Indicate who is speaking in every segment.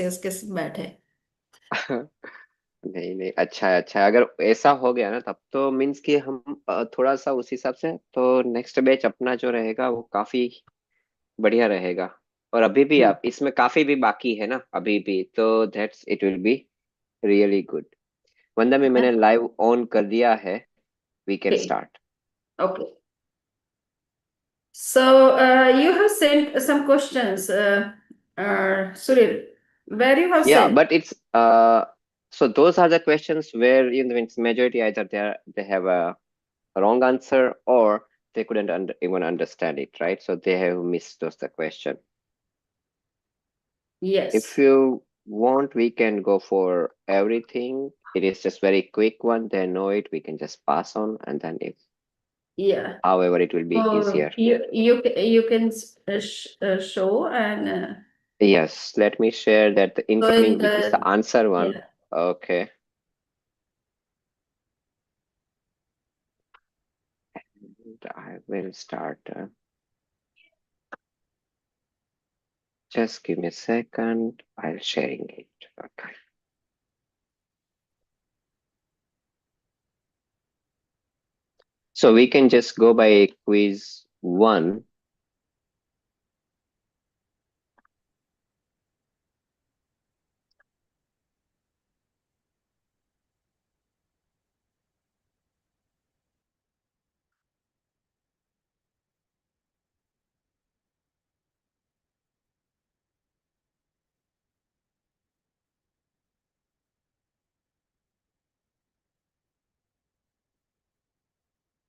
Speaker 1: उसके बैठे।
Speaker 2: नहीं नहीं, अच्छा है अच्छा है। अगर ऐसा हो गया ना तब तो मीन्स कि हम थोड़ा सा उस हिसाब से तो नेक्स्ट बैच अपना जो रहेगा वो काफी बढ़िया रहेगा। और अभी भी आप इसमें काफी भी बाकी है ना अभी भी, तो that's it will be really good. वंदा में मैंने लाइव ऑन कर दिया है, we can start.
Speaker 1: Okay. So you have sent some questions, Suril. Where you have
Speaker 2: Yeah,
Speaker 1: sent?
Speaker 2: but it's so those are the questions where in the majority either they have a wrong answer or they couldn't even understand it, right? So they have missed those the question. If
Speaker 1: Yes.
Speaker 2: you want, we can go for everything. It is just very quick one. They know it. We can just pass on, and then if
Speaker 1: Yeah.
Speaker 2: however it will be easier.
Speaker 1: You can show and
Speaker 2: Yes, let me share that the
Speaker 1: so in
Speaker 2: incoming, which is the
Speaker 1: the
Speaker 2: answer one.
Speaker 1: yeah.
Speaker 2: Okay. And I will start. Just give me a second. I'll sharing it. Okay. So we can just go by quiz one.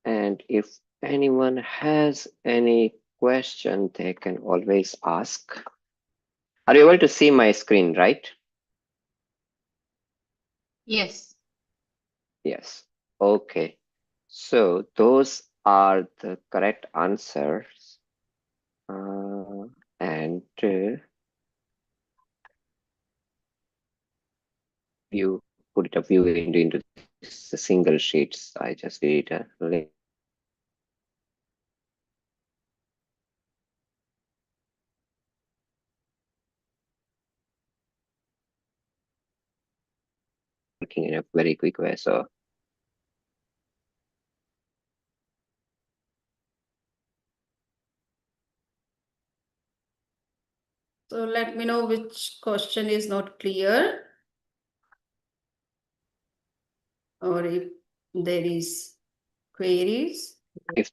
Speaker 2: And if anyone has any question, they can always ask. Are you able to see my screen, right?
Speaker 3: Yes.
Speaker 2: Yes. Okay. So those are the correct answers. And you put it up, you into the single sheets. I just did a link. Working in a very quick way. So
Speaker 1: let me know which question is not clear, or if there is queries.
Speaker 2: if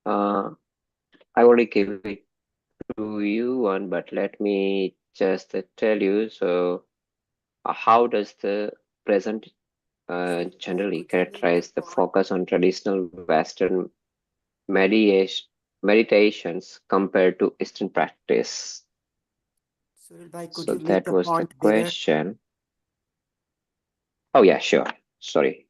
Speaker 2: I already gave it to you one, but let me just tell you. So how does the present generally characterize the focus on traditional Western mediation, meditations compared to Eastern practice?
Speaker 4: Suril bhai, could
Speaker 2: So
Speaker 4: you make
Speaker 2: that
Speaker 4: the
Speaker 2: was the
Speaker 4: point bigger?
Speaker 2: question. Oh yeah, sure. Sorry.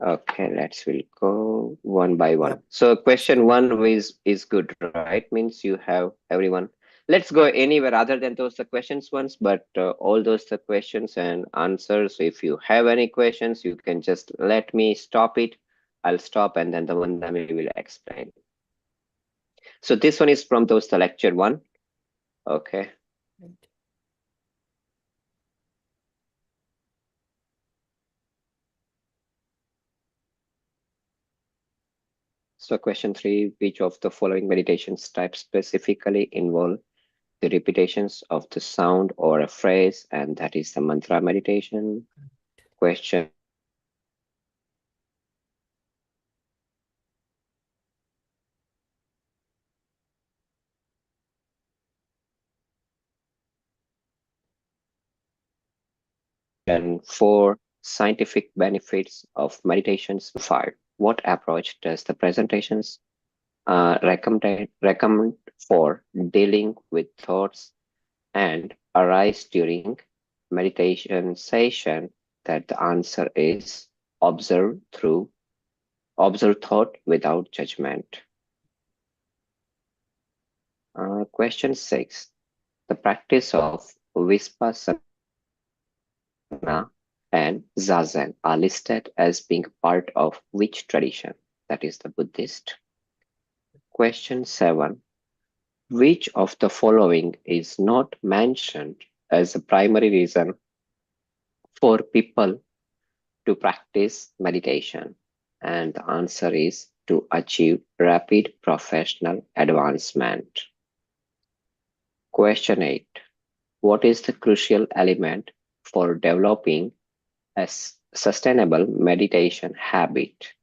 Speaker 2: Okay, we'll go one by one.
Speaker 4: Yep.
Speaker 2: So question one is good, right? Means you have everyone. Let's go anywhere other than those the questions ones, but all those the questions and answers. So if you have any questions, you can just let me stop it. I'll stop and then the one that we will explain. So this one is from those the lecture one. Okay.
Speaker 4: Right.
Speaker 2: So question three, which of the following meditations types specifically involve the repetitions of the sound or a phrase, and that is the mantra meditation. Question four, scientific benefits of meditations. Five, what approach does the presentations recommend for dealing with thoughts and arise during meditation session? That the answer is observe thought without judgment. Question six, the practice of vipassana and zazen are listed as being part of which tradition? That is the Buddhist. Question seven, Which of the following is not mentioned as a primary reason for people to practice meditation? And the answer is to achieve rapid professional advancement. Question 8. What is the crucial element for developing a sustainable meditation habit?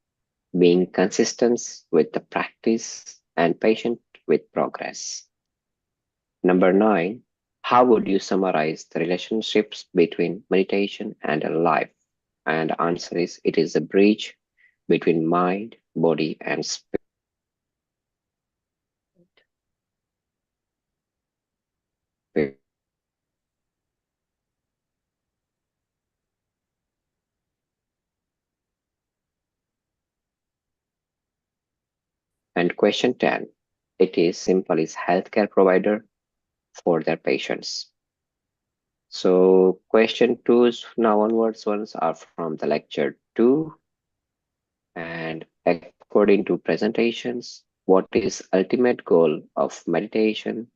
Speaker 2: Being consistent with the practice and patient with progress. Number 9. How would you summarize the relationships between meditation and a life? And the answer is it is a bridge between mind, body, and spirit. And question 10. It is simple is healthcare provider for their patients. So question 2's now onwards ones are from the lecture 2. And according to presentations, what is ultimate goal of meditation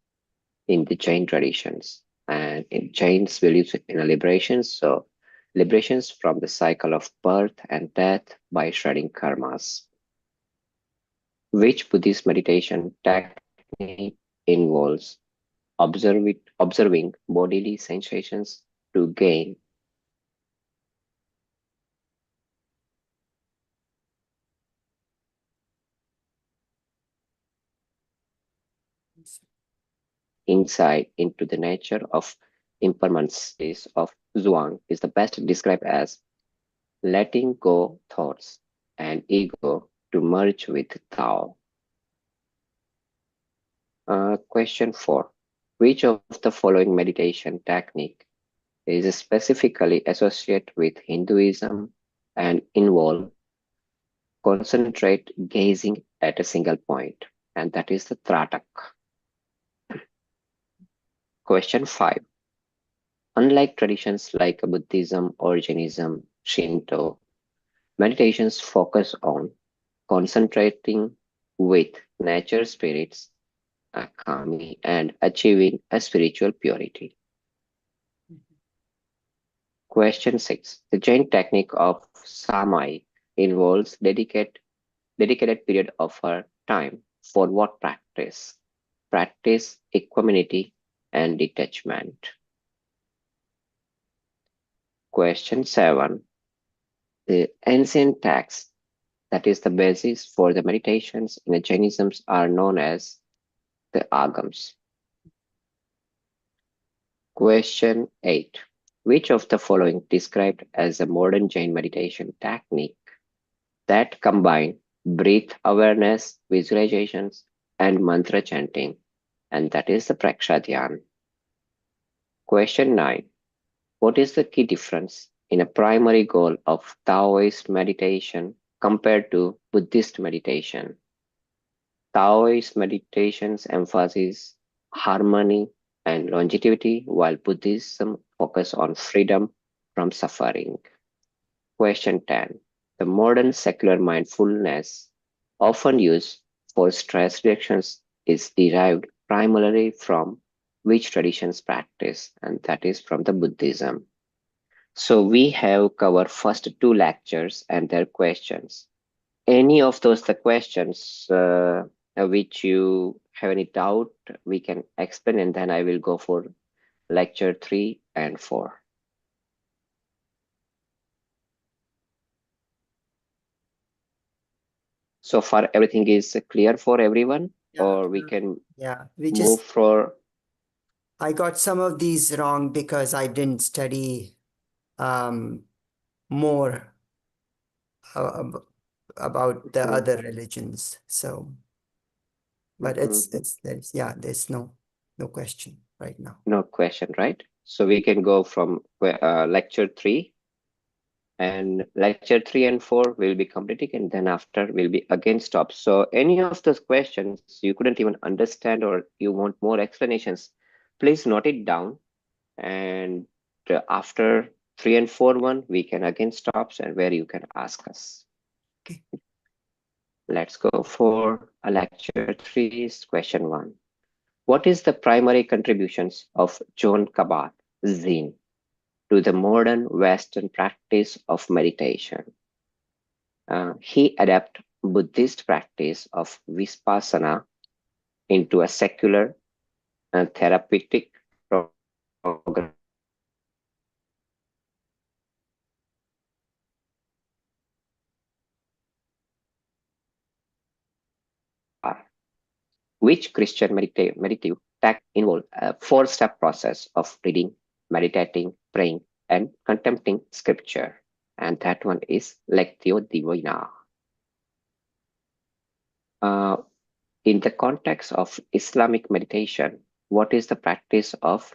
Speaker 2: in the Jain traditions? And in Jain's beliefs in a liberation, so liberations from the cycle of birth and death by shredding karmas. Which Buddhist meditation technique involves observing bodily sensations to gain insight into the nature of impermanence of Zhuang is the best described as letting go thoughts and ego to merge with Tao. Question 4. Which of the following meditation technique is specifically associated with Hinduism and involve concentrate gazing at a single point? And that is the Tratak. Question 5. Unlike traditions like Buddhism or Jainism, Shinto, meditations focus on concentrating with nature spirits, kami, and achieving a spiritual purity. Question 6. The Jain technique of Samai involves dedicated period of her time for what practice? Practice equanimity and detachment. Question 7. The ancient texts, that is the basis for the meditations in the Jainism, are known as the Agams. Question 8. Which of the following described as a modern Jain meditation technique that combine breath awareness, visualizations, and mantra chanting? And that is the Praksha Dhyan. Question 9. What is the key difference in a primary goal of Taoist meditation compared to Buddhist meditation? Taoist meditations emphasize harmony and longevity, while Buddhism focus on freedom from suffering. Question 10. The modern secular mindfulness, often used for stress reductions, is derived primarily from which traditions practice? And that is from the Buddhism. So we have covered first two lectures and their questions. Any of those the questions which you have any doubt, we can explain, and then I will go for lecture 3 and 4. So far, everything is clear for everyone, or we can move for.
Speaker 4: I got some of these wrong because I didn't study more about the other religions. So, but there's no question right now.
Speaker 2: No question, right? So we can go from lecture 3, and lecture 3 and 4 will be completing, and then after will be again stop. So any of those questions you couldn't even understand or you want more explanations, please note it down, and after 3 and 4 one we can again stop and where you can ask us.
Speaker 4: Okay.
Speaker 2: Let's go for a lecture 3's question 1. What is the primary contributions of John Kabat-Zinn to the modern Western practice of meditation? He adapted Buddhist practice of Vipassana into a secular and therapeutic program which Christian meditative text involve a four-step process of reading, meditating, praying, and contemplating scripture. And that one is Lectio Divina. In the context of Islamic meditation, what is the practice of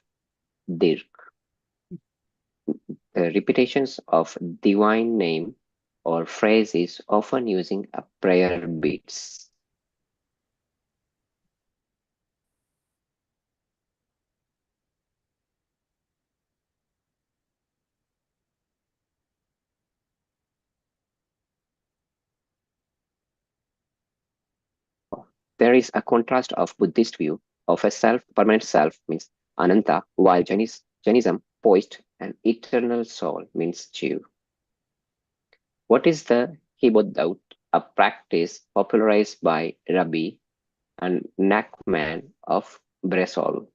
Speaker 2: dhikr? The repetitions of divine name or phrases often using a prayer beats. There is a contrast of Buddhist view of a self, permanent self means Ananta, while Jainism poised an eternal soul means Jiv. What is the Hibodaut, a practice popularized by Rabbi and Nachman of Breslau,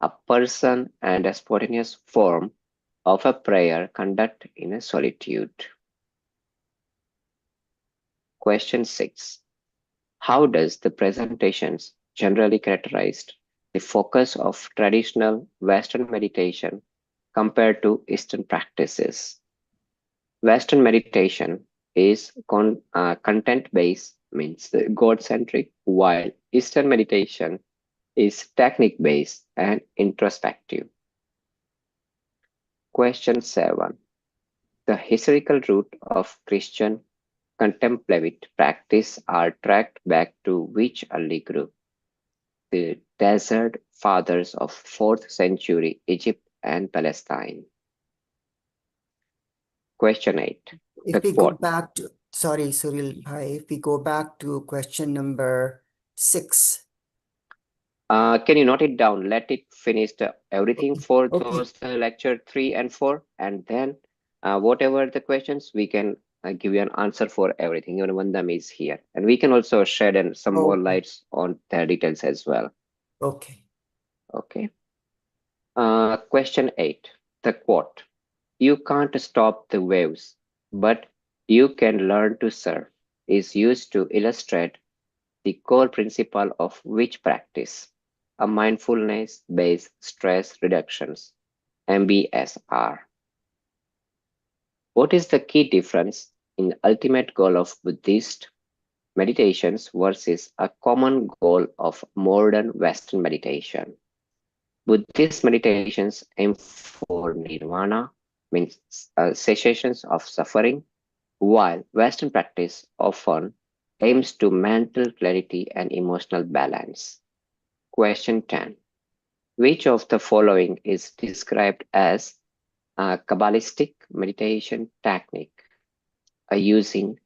Speaker 2: a person and a spontaneous form of a prayer conducted in a solitude. Question 6. How does the presentations generally characterized the focus of traditional Western meditation compared to Eastern practices? Western meditation is content-based, means God-centric, while Eastern meditation is technique-based and introspective. Question 7. The historical root of Christian contemplative practice are tracked back to which early group? The Desert Fathers of 4th century Egypt and Palestine. Question 8.
Speaker 4: If we go back to, sorry, Suril Bhai, if we go back to question number 6.
Speaker 2: Can you note it down? Let it finish everything for
Speaker 4: Okay.
Speaker 2: those lecture 3 and 4, and then whatever the questions, we can give you an answer for everything. Even one of them is here, and we can also shed some more lights on the details as well.
Speaker 4: Okay.
Speaker 2: Okay. Question 8. The quote: "You can't stop the waves, but you can learn to surf," is used to illustrate the core principle of which practice? A mindfulness-based stress reductions, MBSR. What is the key difference in the ultimate goal of Buddhist meditations versus a common goal of modern Western meditation? Buddhist meditations aim for nirvana, means cessations of suffering, while Western practice often aims to mental clarity and emotional balance. Question 10. Which of the following is described as a Kabbalistic meditation technique, using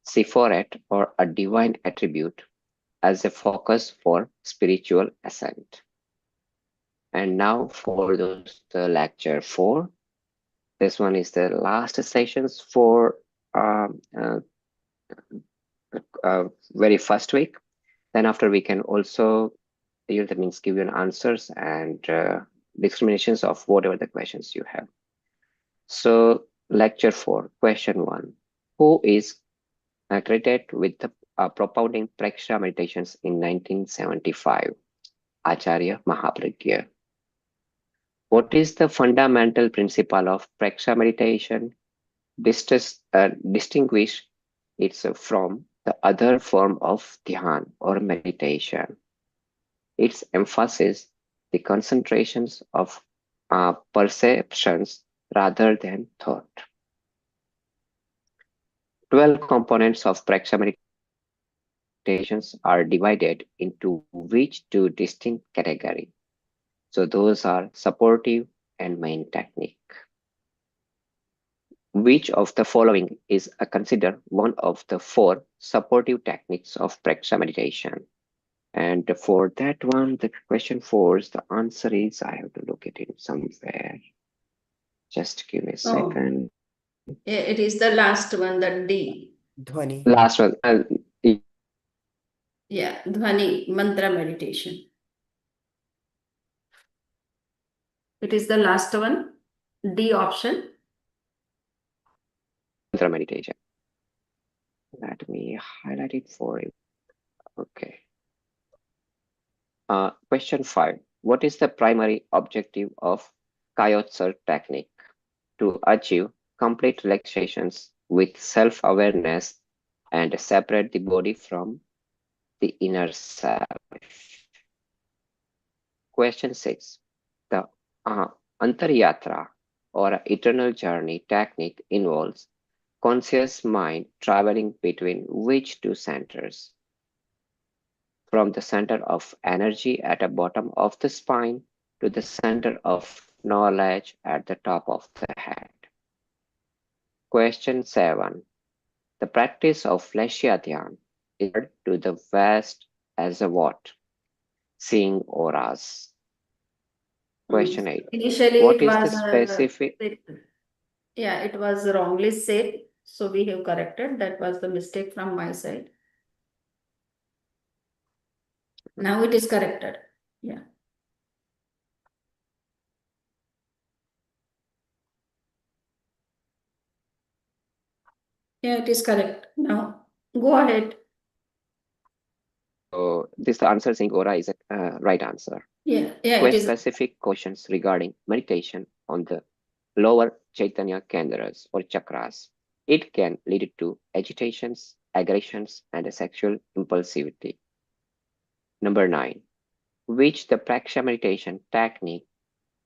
Speaker 2: Siphoret or a divine attribute as a focus for spiritual ascent? And now for those lecture 4. This one is the last sessions for very first week. Then after we can also, that means give you an answers and discriminations of whatever the questions you have. So lecture 4, question 1. Who is credited with the, propounding Praksha meditations in 1975? Acharya Mahapragya. What is the fundamental principle of Praksha meditation? Distinguish it from the other form of dhyan or meditation. Its emphasis the concentrations of perceptions rather than thought. 12 components of Praksha meditations are divided into which two distinct categories? So those are supportive and main technique. Which of the following is considered one of the 4 supportive techniques of Praksha meditation? And for that one, the question 4, the answer is, I have to look it in somewhere. Just give me a second.
Speaker 1: It is the last one, the D.
Speaker 4: Dhwani.
Speaker 2: Last one.
Speaker 1: Yeah, Dhwani mantra meditation. It is the last one, D option.
Speaker 2: Mantra meditation. Let me highlight it for you. Okay. Question 5. What is the primary objective of Kabat-Zinn technique? To achieve complete relaxations with self-awareness and separate the body from the inner self. Question 6. The Antaryatra or eternal journey technique involves conscious mind traveling between which two centers? From the center of energy at the bottom of the spine to the center of knowledge at the top of the head. Question 7. The practice of Fleshya Dhyan is referred to the West as a what? Seeing auras. Question 8.
Speaker 1: Initially,
Speaker 2: What
Speaker 1: it
Speaker 2: is the
Speaker 1: was
Speaker 2: specific?
Speaker 1: it was wrongly said, so we have corrected. That was the mistake from my side. Now it is corrected. Yeah. Yeah, it is correct. Now go ahead.
Speaker 2: So this answer saying aura is a right answer.
Speaker 1: Yeah, it is.
Speaker 2: Specific questions regarding meditation on the lower Chaitanya Kendras or chakras. It can lead to agitations, aggressions, and a sexual impulsivity. Number 9. Which the Praksha meditation technique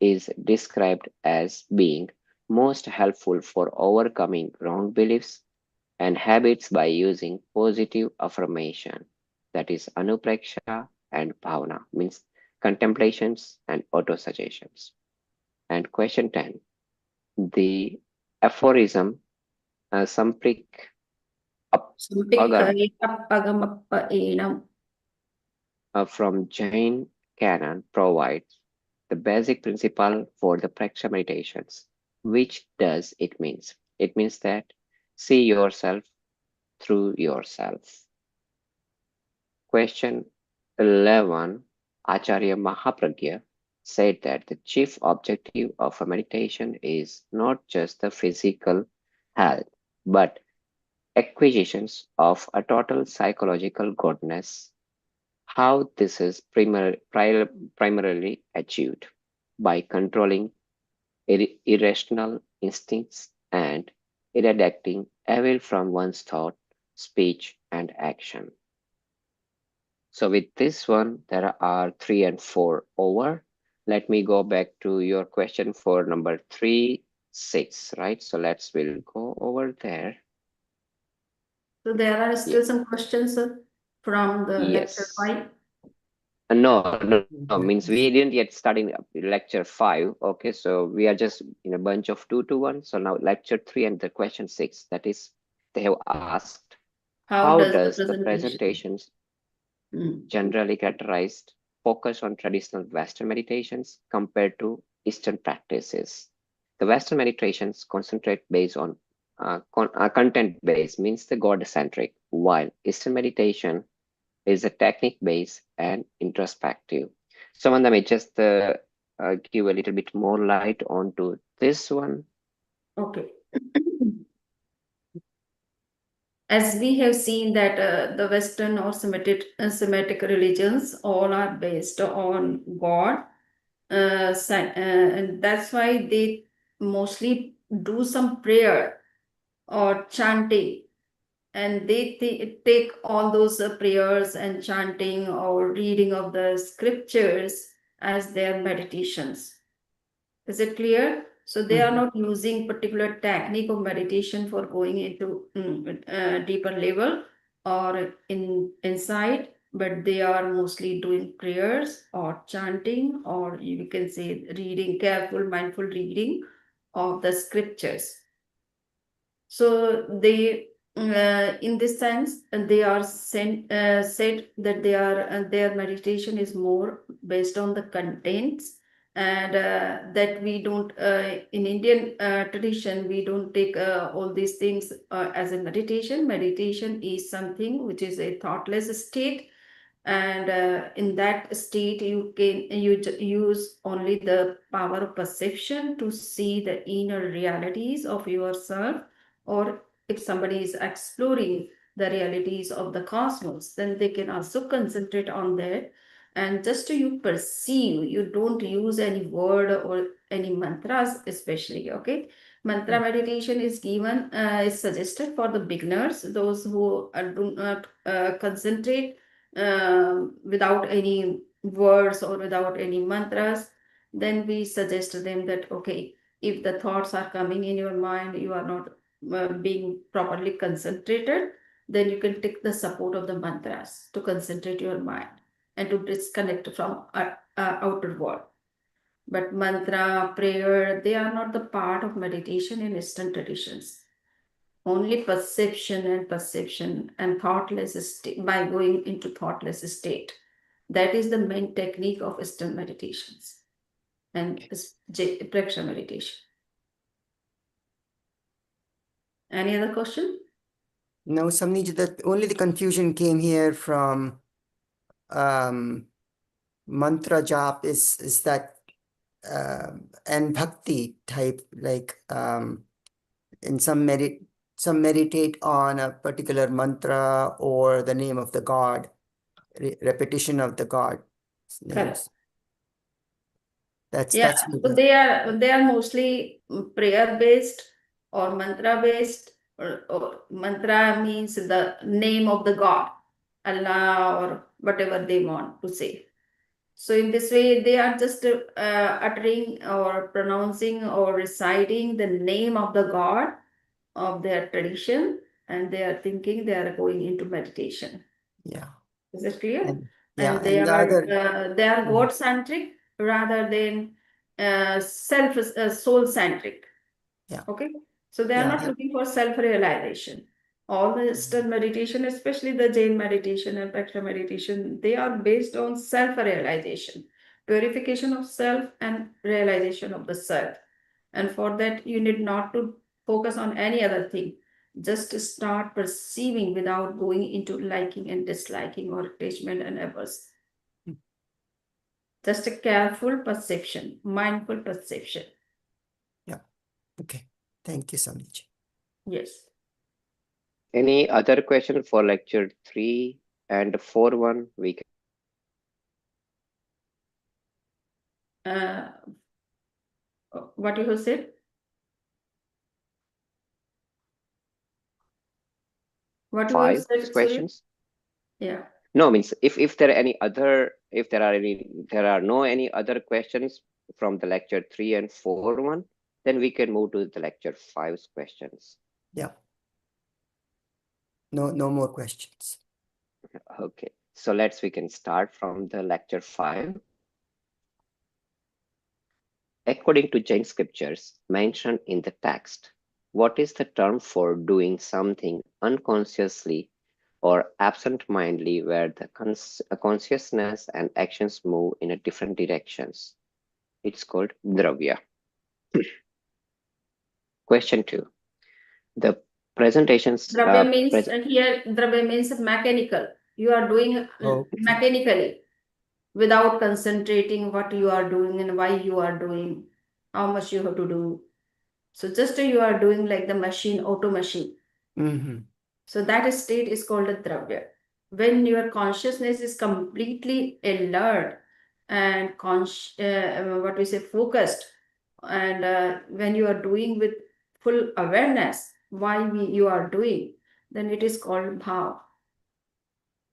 Speaker 2: is described as being most helpful for overcoming wrong beliefs and habits by using positive affirmation, that is anupraksha and bhavana, means contemplations and auto-suggestions. And question 10, the aphorism samprik from Jain canon provides the basic principle for the Praksha meditations. Which does it means? It means that see yourself through yourself. Question 11. Acharya Mahapragya said that the chief objective of a meditation is not just the physical health, but acquisitions of a total psychological goodness. How this is primarily achieved? By controlling irrational instincts and eradicating evil from one's thought, speech, and action. So with this one, there are 3 and 4 over. Let me go back to your question for number 3, 6, right? So we'll go over there.
Speaker 1: So there are still some questions from the lecture 5.
Speaker 2: No, means we didn't yet start in lecture 5. Okay, so we are just in a bunch of 2 to 1. So now lecture 3 and the question 6, that is, they have asked, how does the presentations generally characterized focus on traditional Western meditations compared to Eastern practices? The Western meditations concentrate based on content based, means the God-centric, while Eastern meditation is a technique based and introspective. Samantha may just give a little bit more light onto this one.
Speaker 1: Okay. As we have seen that the Western or Semitic religions all are based on God, and that's why they mostly do some prayer or chanting, and they take all those prayers and chanting or reading of the scriptures as their meditations. Is it clear? So they are not using particular technique of meditation for going into deeper level or inside, but they are mostly doing prayers or chanting, or you can say reading, careful, mindful reading of the scriptures. So they in this sense, they are said that they are their meditation is more based on the contents, and that we don't in Indian tradition we don't take all these things as a meditation. Meditation is something which is a thoughtless state, and in that state you can use only the power of perception to see the inner realities of yourself, or if somebody is exploring the realities of the cosmos, then they can also concentrate on that. And just to you perceive, you don't use any word or any mantras especially. Okay, mantra meditation is given is suggested for the beginners, those who do not concentrate without any words or without any mantras. Then we suggest to them that, okay, if the thoughts are coming in your mind, you are not being properly concentrated, then you can take the support of the mantras to concentrate your mind and to disconnect from outer world. But mantra, prayer, they are not the part of meditation in Eastern traditions. Only perception and thoughtless state, by going into thoughtless state. That is the main technique of Eastern meditations and Praksha meditation. Any other question?
Speaker 4: No, Samniji, that only the confusion came here from mantra jap is that and bhakti type, like in some meditate on a particular mantra or the name of the god, repetition of the god names.
Speaker 1: Correct.
Speaker 4: That's
Speaker 1: Yeah, so
Speaker 4: maybe.
Speaker 1: they are mostly prayer based or mantra based, or mantra means the name of the god, Allah, or whatever they want to say. So in this way, they are just uttering or pronouncing or reciting the name of the god of their tradition, and they are thinking they are going into meditation.
Speaker 4: Yeah.
Speaker 1: Is it clear?
Speaker 4: And
Speaker 1: they
Speaker 4: the
Speaker 1: are
Speaker 4: other
Speaker 1: God-centric rather than soul-centric.
Speaker 4: Yeah.
Speaker 1: Okay, so they are not looking for self-realization. All the Eastern meditation, especially the Jain meditation and Praksha meditation, they are based on self-realization, purification of self and realization of the self. And for that, you need not to focus on any other thing. Just start perceiving without going into liking and disliking or attachment and aversion. Just a careful perception, mindful perception.
Speaker 4: Yeah. Okay. Thank you, Samniji.
Speaker 1: Yes.
Speaker 2: Any other question for lecture 3 and 4.1? We can.
Speaker 1: What you have said? What you have
Speaker 2: 5
Speaker 1: said, Surya?
Speaker 2: questions?
Speaker 1: Yeah.
Speaker 2: No, means if there are no any other questions from the lecture 3 and 4.1, then we can move to the lecture 5's questions.
Speaker 4: Yeah. No more questions.
Speaker 2: Okay, so we can start from the lecture 5. According to Jain scriptures mentioned in the text, what is the term for doing something unconsciously or absent-mindedly where the consciousness and actions move in a different directions? It's called Dravya. Question 2. The presentations.
Speaker 1: Dravya means here, Dravya means mechanical. You are doing mechanically without concentrating what you are doing and why you are doing, how much you have to do. So just you are doing like the machine, auto machine. So that state is called a Dravya. When your consciousness is completely alert and focused, and when you are doing with full awareness why you are doing, then it is called Bhava.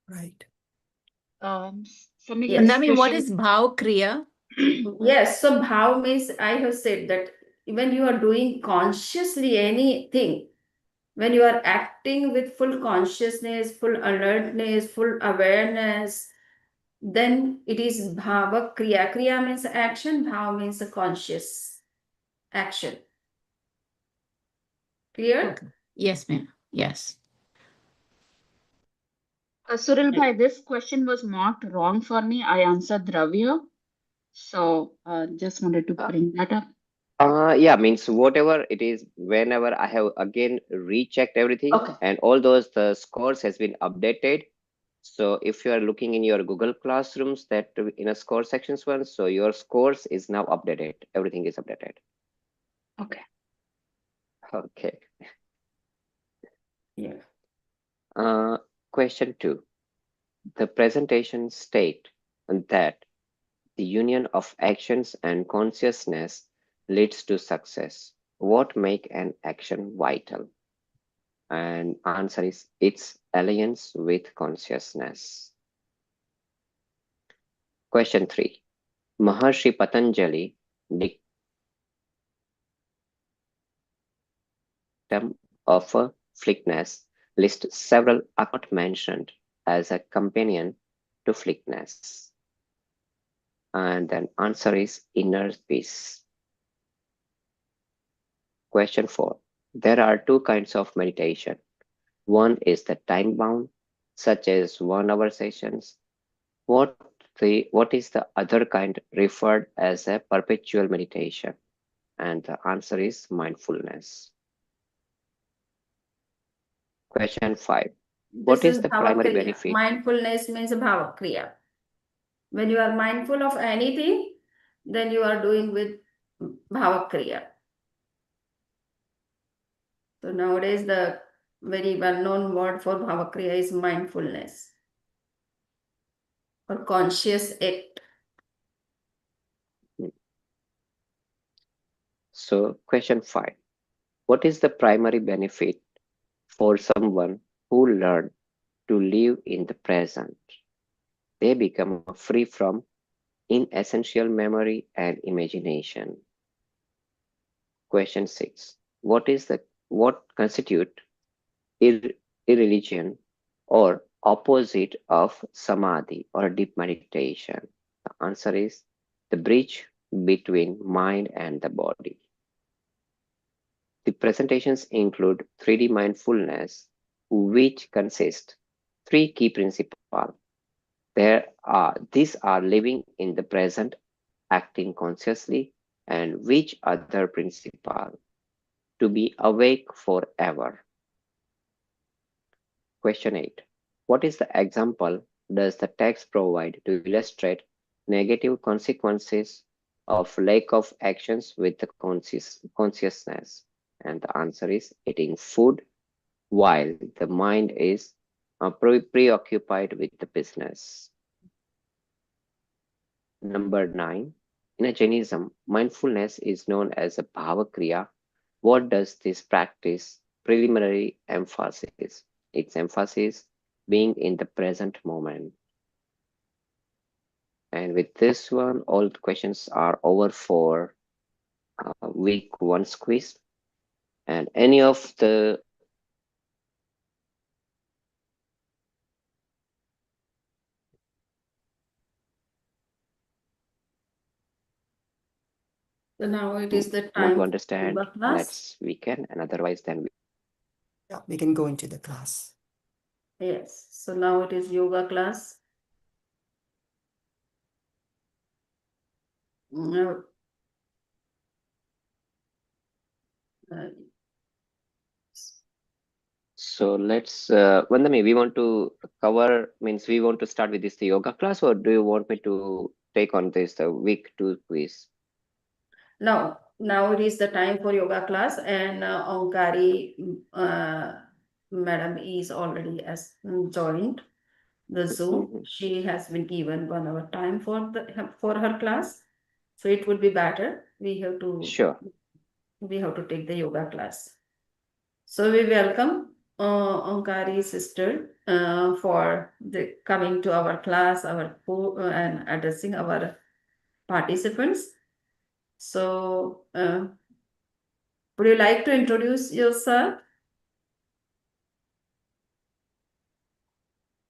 Speaker 4: Right.
Speaker 1: Yes.
Speaker 3: Nami, what is Bhava Kriya?
Speaker 1: Yes, so Bhava means, I have said that when you are doing consciously anything, when you are acting with full consciousness, full alertness, full awareness, then it is Bhava Kriya. Kriya means action, Bhava means a conscious action. Clear?
Speaker 3: Okay. Yes, ma'am. Yes. Suril bhai, this question was marked wrong for me. I answered Dravya. So just wanted to bring that up.
Speaker 2: Yeah, means whatever it is, whenever I have again rechecked everything
Speaker 3: Okay.
Speaker 2: and all those the scores has been updated. So if you are looking in your Google Classrooms that in a score sections one, so your scores is now updated. Everything is updated.
Speaker 3: Okay.
Speaker 2: Okay.
Speaker 1: Yeah.
Speaker 2: Question 2. The presentation state that the union of actions and consciousness leads to success. What make an action vital? And answer is its alliance with consciousness. Question 3. Maharshi Patanjali dictum of flickness lists several not mentioned as a companion to flickness. And then answer is inner peace. Question 4. There are two kinds of meditation. One is the time bound, such as 1 hour sessions. What is the other kind referred as a perpetual meditation? And the answer is mindfulness. Question 5. What
Speaker 1: This
Speaker 2: is
Speaker 1: is
Speaker 2: the
Speaker 1: Bhava
Speaker 2: primary
Speaker 1: Kriya.
Speaker 2: benefit?
Speaker 1: Mindfulness means Bhava Kriya. When you are mindful of anything, then you are doing with Bhava Kriya. So nowadays, the very well-known word for Bhava Kriya is mindfulness or conscious act.
Speaker 2: So question 5. What is the primary benefit for someone who learn to live in the present? They become free from inessential memory and imagination. Question 6. What constitute irreligion or opposite of samadhi or deep meditation? The answer is the bridge between mind and the body. The presentations include 3D mindfulness, which consists three key principles. These are living in the present, acting consciously, and which other principle? To be awake forever. Question 8. What is the example does the text provide to illustrate negative consequences of lack of actions with the consciousness? And the answer is eating food while the mind is preoccupied with the business. Number 9. In a Jainism, mindfulness is known as a Bhava Kriya. What does this practice preliminary emphasis? Its emphasis being in the present moment. And with this one, all the questions are over for week 1 quiz. And any of the
Speaker 1: So now it is the
Speaker 2: want to
Speaker 1: time for
Speaker 2: understand,
Speaker 1: yoga class.
Speaker 2: we can, and otherwise then
Speaker 4: Yeah, we can go into the class.
Speaker 1: Yes. So now it is yoga class. Now, uh,
Speaker 2: So let's, Vandami, we want to cover, means we want to start with this the yoga class, or do you want me to take on this the week 2 quiz?
Speaker 1: now it is the time for yoga class, and Omkari madam is already as joined the Zoom. She has been given 1 hour time for her class, so it would be better.
Speaker 2: Sure.
Speaker 1: We have to take the yoga class. So we welcome Omkari's sister for the coming to our class, and addressing our participants. So, would you like to introduce yourself?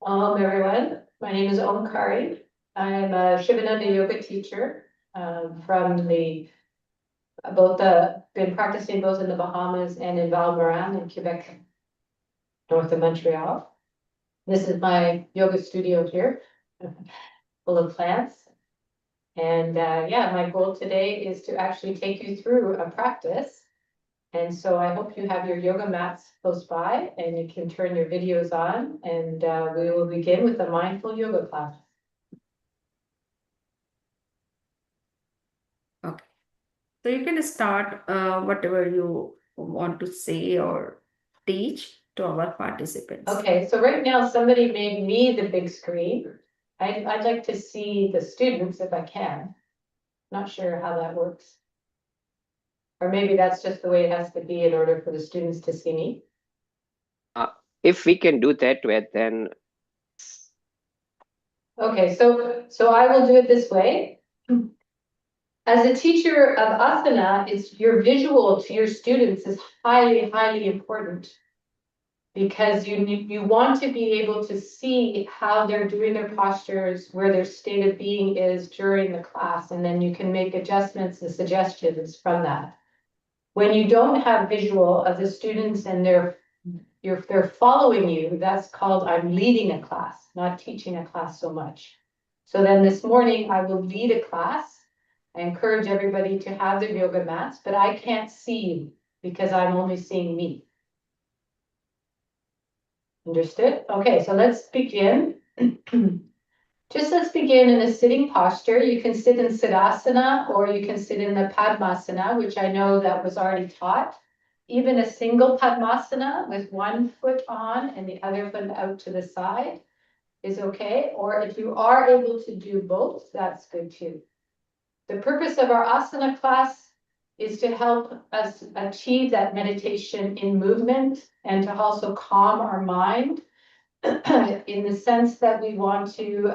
Speaker 5: Hello, everyone. My name is Omkari. I am a Shivananda yoga teacher from been practicing both in the Bahamas and in Val Morin in Quebec, north of Montreal. This is my yoga studio here, full of plants. And yeah, my goal today is to actually take you through a practice. And so I hope you have your yoga mats close by and you can turn your videos on, and we will begin with a mindful yoga class.
Speaker 1: Okay. So you can start whatever you want to say or teach to our participants.
Speaker 5: Okay, so right now somebody made me the big screen. I'd like to see the students if I can. Not sure how that works. Or maybe that's just the way it has to be in order for the students to see me.
Speaker 2: If we can do that way, then
Speaker 5: Okay, so I will do it this way. As a teacher of asana, your visual to your students is highly, highly important, because you want to be able to see how they're doing their postures, where their state of being is during the class, and then you can make adjustments and suggestions from that. When you don't have visual of the students and they're following you, that's called I'm leading a class, not teaching a class so much. So then this morning I will lead a class. I encourage everybody to have their yoga mats, but I can't see you because I'm only seeing me. Understood? Okay, so let's begin. Let's begin in a sitting posture. You can sit in Siddhasana or you can sit in the Padmasana, which I know that was already taught. Even a single Padmasana with one foot on and the other foot out to the side is okay. Or if you are able to do both, that's good too. The purpose of our asana class is to help us achieve that meditation in movement and to also calm our mind in the sense that we want to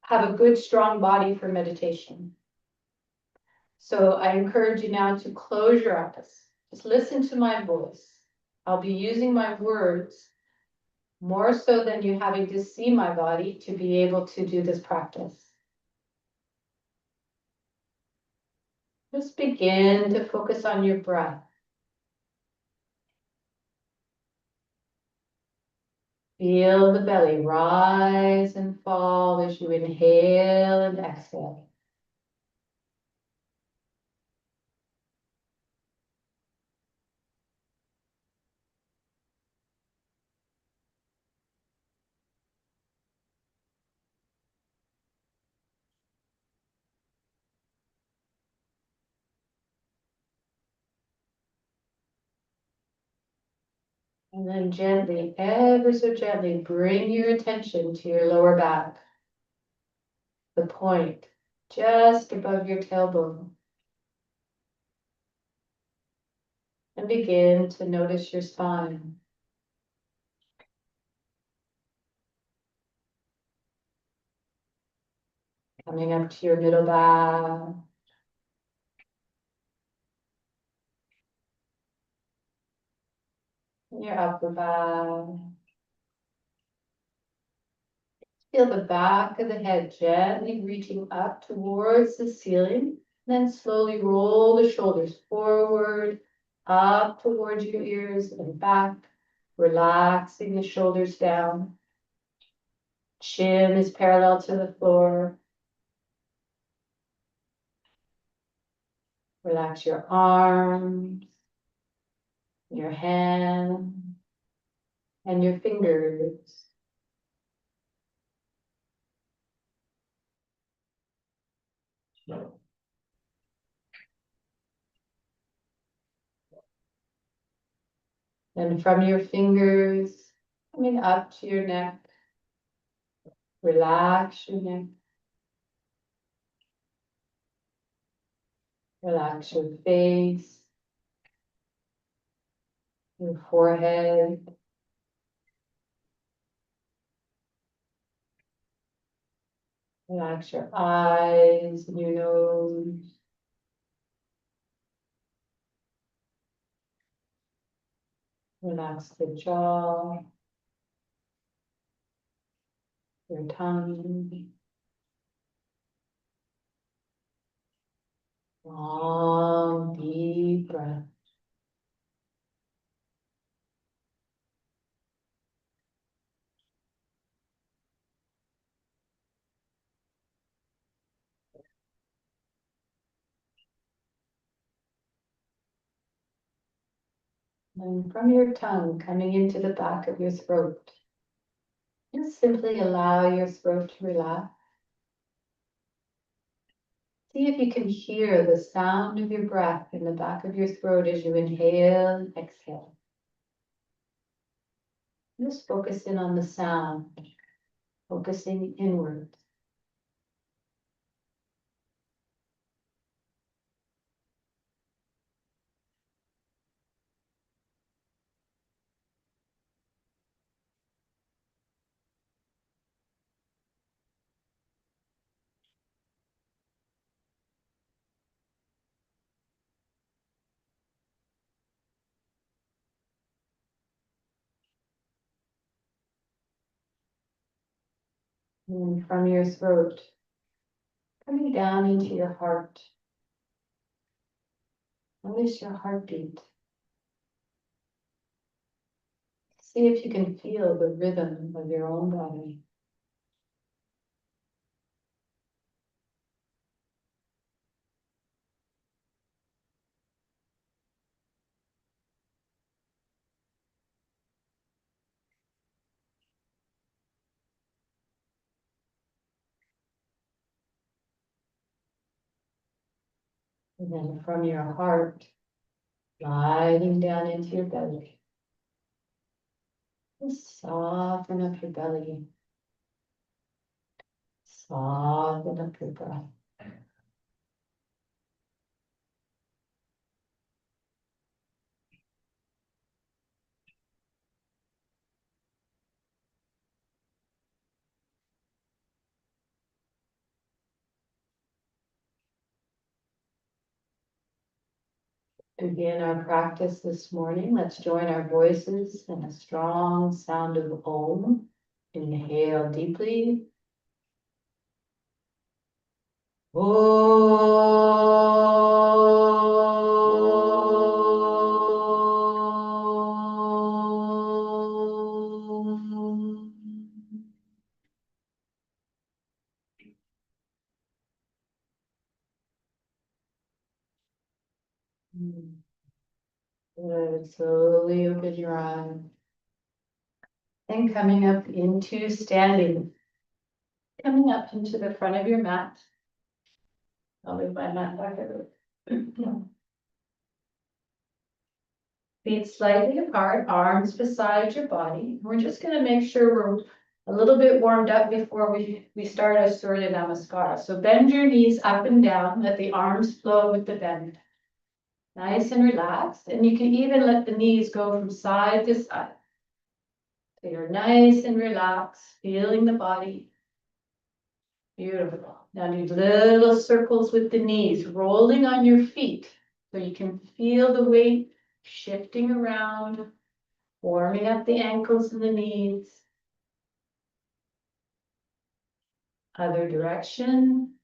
Speaker 5: have a good, strong body for meditation. So I encourage you now to close your eyes. Just listen to my voice. I'll be using my words more so than you having to see my body to be able to do this practice. Just begin to focus on your breath. Feel the belly rise and fall as you inhale and exhale. And then gently, ever so gently, bring your attention to your lower back, the point just above your tailbone. And begin to notice your spine. Coming up to your middle back. And your upper back. Feel the back of the head gently reaching up towards the ceiling. Then slowly roll the shoulders forward, up towards your ears and back, relaxing the shoulders down. Chin is parallel to the floor. Relax your arms, your hands, and your fingers. And from your fingers, coming up to your neck, relax your neck. Relax your face, your forehead. Relax your eyes and your nose. Relax the jaw, your tongue. Long, deep breath. And from your tongue coming into the back of your throat, just simply allow your throat to relax. See if you can hear the sound of your breath in the back of your throat as you inhale and exhale. Just focus in on the sound, focusing inward. And from your throat, coming down into your heart. Notice your heartbeat. See if you can feel the rhythm of your own body. And then from your heart, sliding down into your belly. Just soften up your belly. Soften up your breath. To begin our practice this morning, let's join our voices in a strong sound of Om. Inhale deeply. Om. Good. Slowly open your eyes. And coming up into standing. Coming up into the front of your mat. I'll move my mat back over. Feet slightly apart, arms beside your body. We're just going to make sure we're a little bit warmed up before we start our Surya Namaskar. So bend your knees up and down, let the arms flow with the bend. Nice and relaxed. And you can even let the knees go from side to side. So you're nice and relaxed, feeling the body. Beautiful. Now do little circles with the knees, rolling on your feet. So you can feel the weight shifting around, warming up the ankles and the knees. Other direction.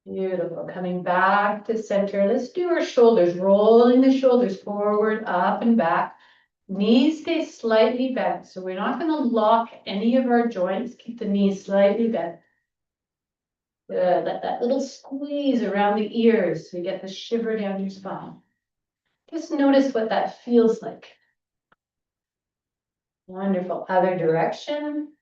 Speaker 5: Beautiful. Coming back to center. Let's do our shoulders, rolling the shoulders forward, up and back. Knees stay slightly bent, so we're not going to lock any of our joints. Keep the knees slightly bent. Good. Let that little squeeze around the ears so you get the shiver down your spine. Just notice what that feels like. Wonderful. Other direction.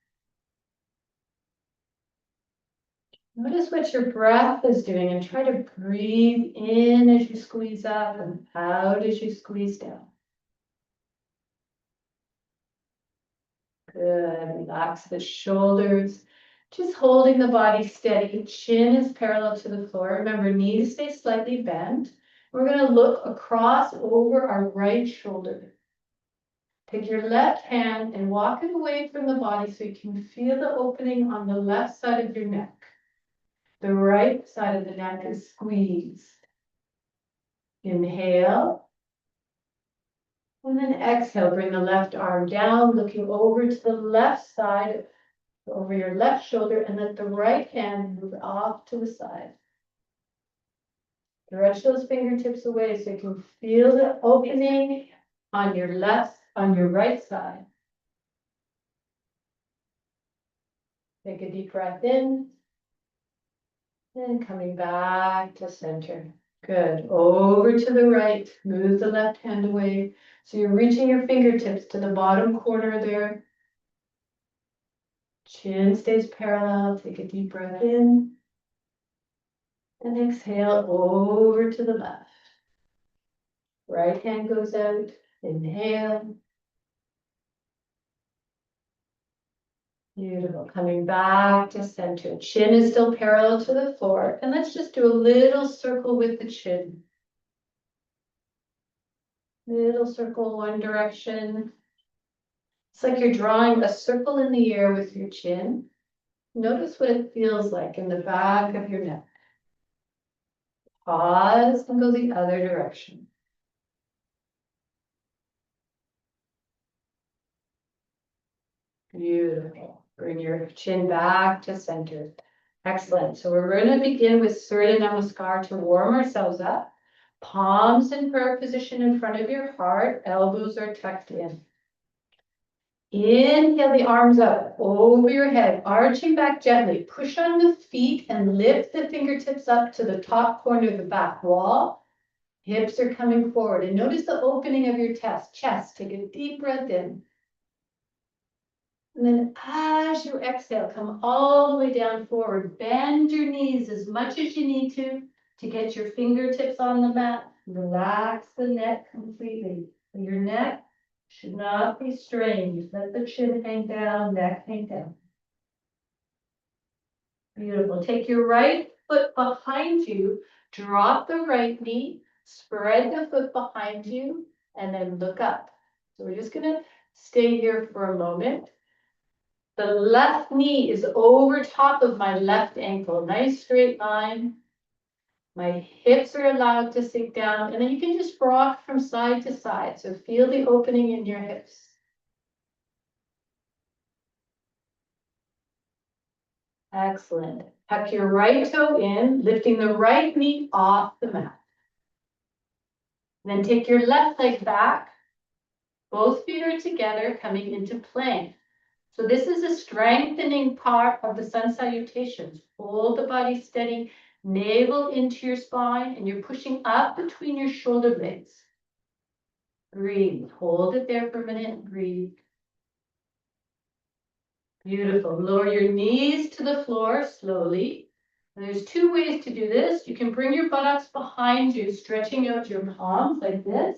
Speaker 5: Notice what your breath is doing and try to breathe in as you squeeze up and out as you squeeze down. Good. Relax the shoulders. Just holding the body steady. Chin is parallel to the floor. Remember, knees stay slightly bent. We're going to look across over our right shoulder. Take your left hand and walk it away from the body so you can feel the opening on the left side of your neck. The right side of the neck is squeezed. Inhale. And then exhale, bring the left arm down, looking over to the left side, over your left shoulder, and let the right hand move off to the side. Stretch those fingertips away so you can feel the opening on your right side. Take a deep breath in, and coming back to center. Good. Over to the right. Move the left hand away. So you're reaching your fingertips to the bottom corner there. Chin stays parallel. Take a deep breath in. And exhale over to the left. Right hand goes out. Inhale. Beautiful. Coming back to center. Chin is still parallel to the floor. And let's just do a little circle with the chin. Little circle one direction. It's like you're drawing a circle in the air with your chin. Notice what it feels like in the back of your neck. Pause and go the other direction. Beautiful. Bring your chin back to center. Excellent. So we're going to begin with Surya Namaskar to warm ourselves up. Palms in prayer position in front of your heart. Elbows are tucked in. Inhale the arms up over your head, arching back gently. Push on the feet and lift the fingertips up to the top corner of the back wall. Hips are coming forward. And notice the opening of your chest. Take a deep breath in. And then as you exhale, come all the way down forward. Bend your knees as much as you need to get your fingertips on the mat. Relax the neck completely. Your neck should not be strained. Let the chin hang down, neck hang down. Beautiful. Take your right foot behind you. Drop the right knee. Spread the foot behind you. And then look up. So we're just going to stay here for a moment. The left knee is over top of my left ankle. Nice straight line. My hips are allowed to sink down. And then you can just rock from side to side. So feel the opening in your hips. Excellent. Tuck your right toe in, lifting the right knee off the mat. Then take your left leg back. Both feet are together, coming into plank. So this is a strengthening part of the sun salutations. Hold the body steady, navel into your spine, and you're pushing up between your shoulder blades. Breathe. Hold it there for a minute. Breathe. Beautiful. Lower your knees to the floor slowly. And there's two ways to do this. You can bring your buttocks behind you, stretching out your palms like this.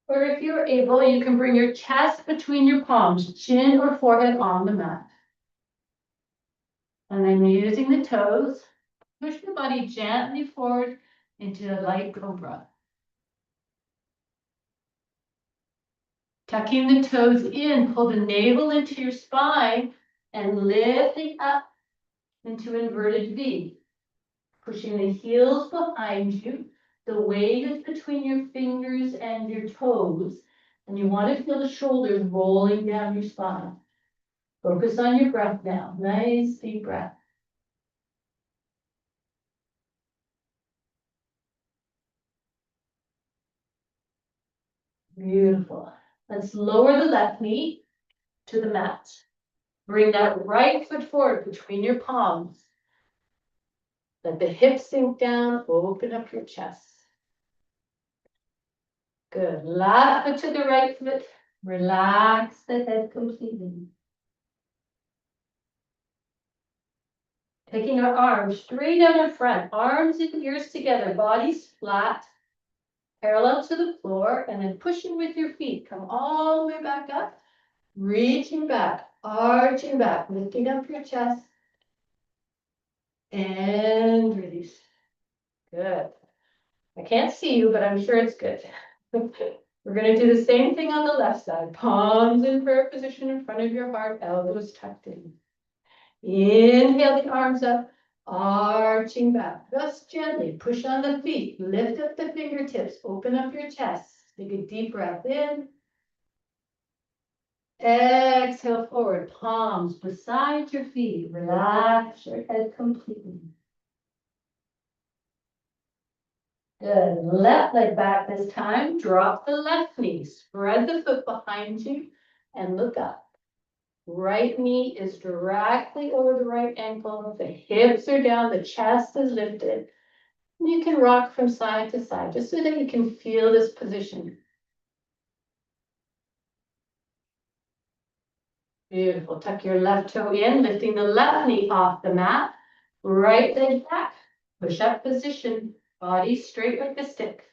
Speaker 5: Or if you're able, you can bring your chest between your palms, chin or forehead on the mat. And then using the toes, push the body gently forward into a light cobra. Tucking the toes in, pull the navel into your spine and lifting up into inverted V. Pushing the heels behind you. The weight is between your fingers and your toes. And you want to feel the shoulders rolling down your spine. Focus on your breath now. Nice deep breath. Beautiful. Let's lower the left knee to the mat. Bring that right foot forward between your palms. Let the hips sink down. Open up your chest. Good. Left foot to the right foot. Relax the head completely. Taking our arms straight out in front, arms and ears together, bodies flat, parallel to the floor, and then pushing with your feet. Come all the way back up, reaching back, arching back, lifting up your chest, and release. Good. I can't see you, but I'm sure it's good. We're going to do the same thing on the left side. Palms in prayer position in front of your heart, elbows tucked in. Inhale the arms up, arching back. Just gently push on the feet. Lift up the fingertips. Open up your chest. Take a deep breath in. Exhale forward. Palms beside your feet. Relax your head completely. Good. Left leg back this time. Drop the left knee. Spread the foot behind you and look up. Right knee is directly over the right ankle. The hips are down. The chest is lifted. You can rock from side to side, just so that you can feel this position. Beautiful. Tuck your left toe in, lifting the left knee off the mat. Right leg back. Push up position. Body straight like a stick.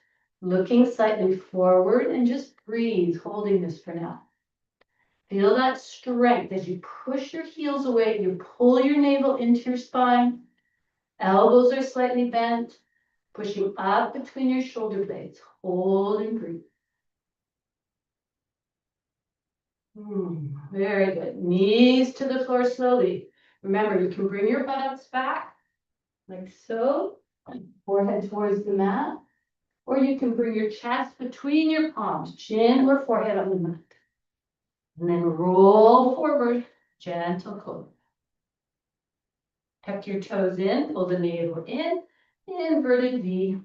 Speaker 5: Looking slightly forward and just breathe, holding this for now. Feel that strength as you push your heels away. You pull your navel into your spine. Elbows are slightly bent. Pushing up between your shoulder blades. Hold and breathe. Very good. Knees to the floor slowly. Remember, you can bring your buttocks back, like so, forehead towards the mat, or you can bring your chest between your palms, chin or forehead on the mat. And then roll forward, gentle cobra. Tuck your toes in, pull the navel in, inverted V.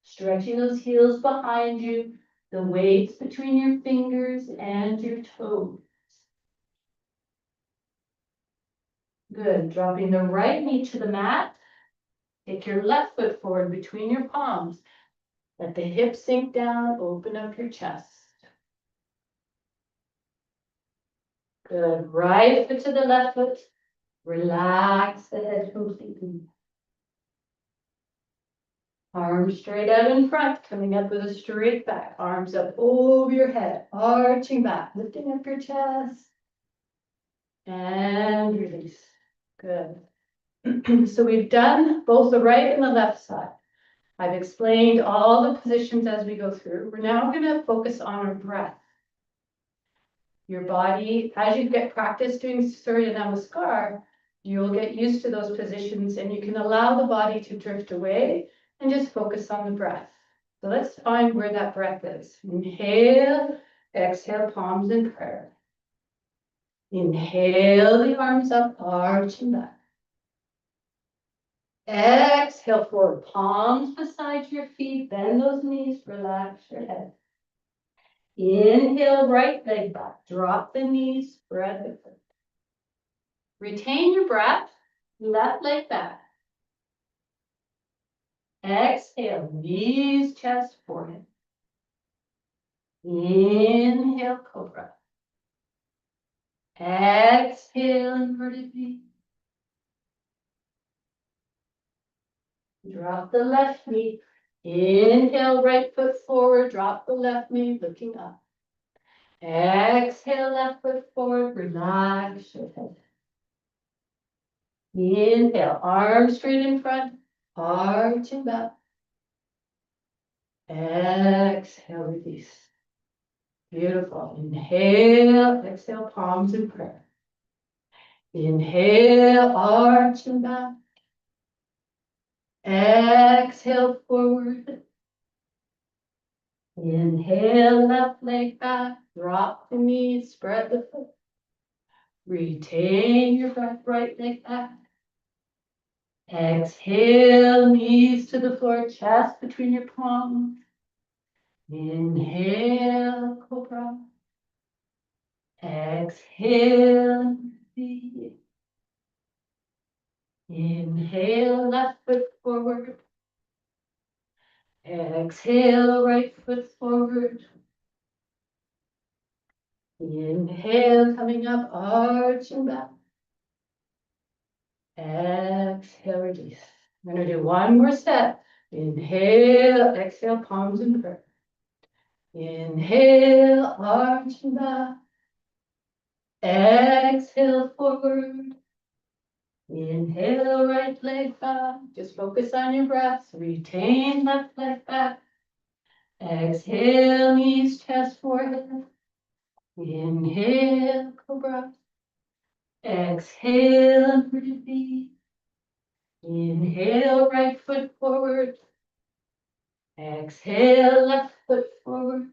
Speaker 5: Stretching those heels behind you, the weights between your fingers and your toes. Good. Dropping the right knee to the mat. Take your left foot forward between your palms. Let the hips sink down. Open up your chest. Good. Right foot to the left foot. Relax the head completely. Arms straight out in front, coming up with a straight back. Arms up over your head, arching back, lifting up your chest. And release. Good. So we've done both the right and the left side. I've explained all the positions as we go through. We're now going to focus on our breath. Your body, as you get practice doing Surya Namaskar, you'll get used to those positions and you can allow the body to drift away and just focus on the breath. So let's find where that breath is. Inhale, exhale, palms in prayer. Inhale the arms up, arching back. Exhale forward, palms beside your feet, bend those knees, relax your head. Inhale, right leg back, drop the knees, spread the foot. Retain your breath, left leg back. Exhale, knees, chest, forehead. Inhale, cobra. Exhale, inverted V. Drop the left knee. Inhale, right foot forward, drop the left knee, looking up. Exhale, left foot forward, relax your head. Inhale, arms straight in front, arching back. Exhale, release. Beautiful. Inhale, exhale, palms in prayer. Inhale, arching back. Exhale, forward. Inhale, left leg back, drop the knees, spread the foot. Retain your breath, right leg back. Exhale, knees to the floor, chest between your palms. Inhale, cobra. Exhale, V. Inhale, left foot forward. Exhale, right foot forward. Inhale, coming up, arching back. Exhale, release. I'm going to do one more set. Inhale, exhale, palms in prayer. Inhale, arching back. Exhale, forward. Inhale, right leg back. Just focus on your breath. Retain left leg back. Exhale, knees, chest, forehead. Inhale, cobra. Exhale, inverted V. Inhale, right foot forward. Exhale, left foot forward.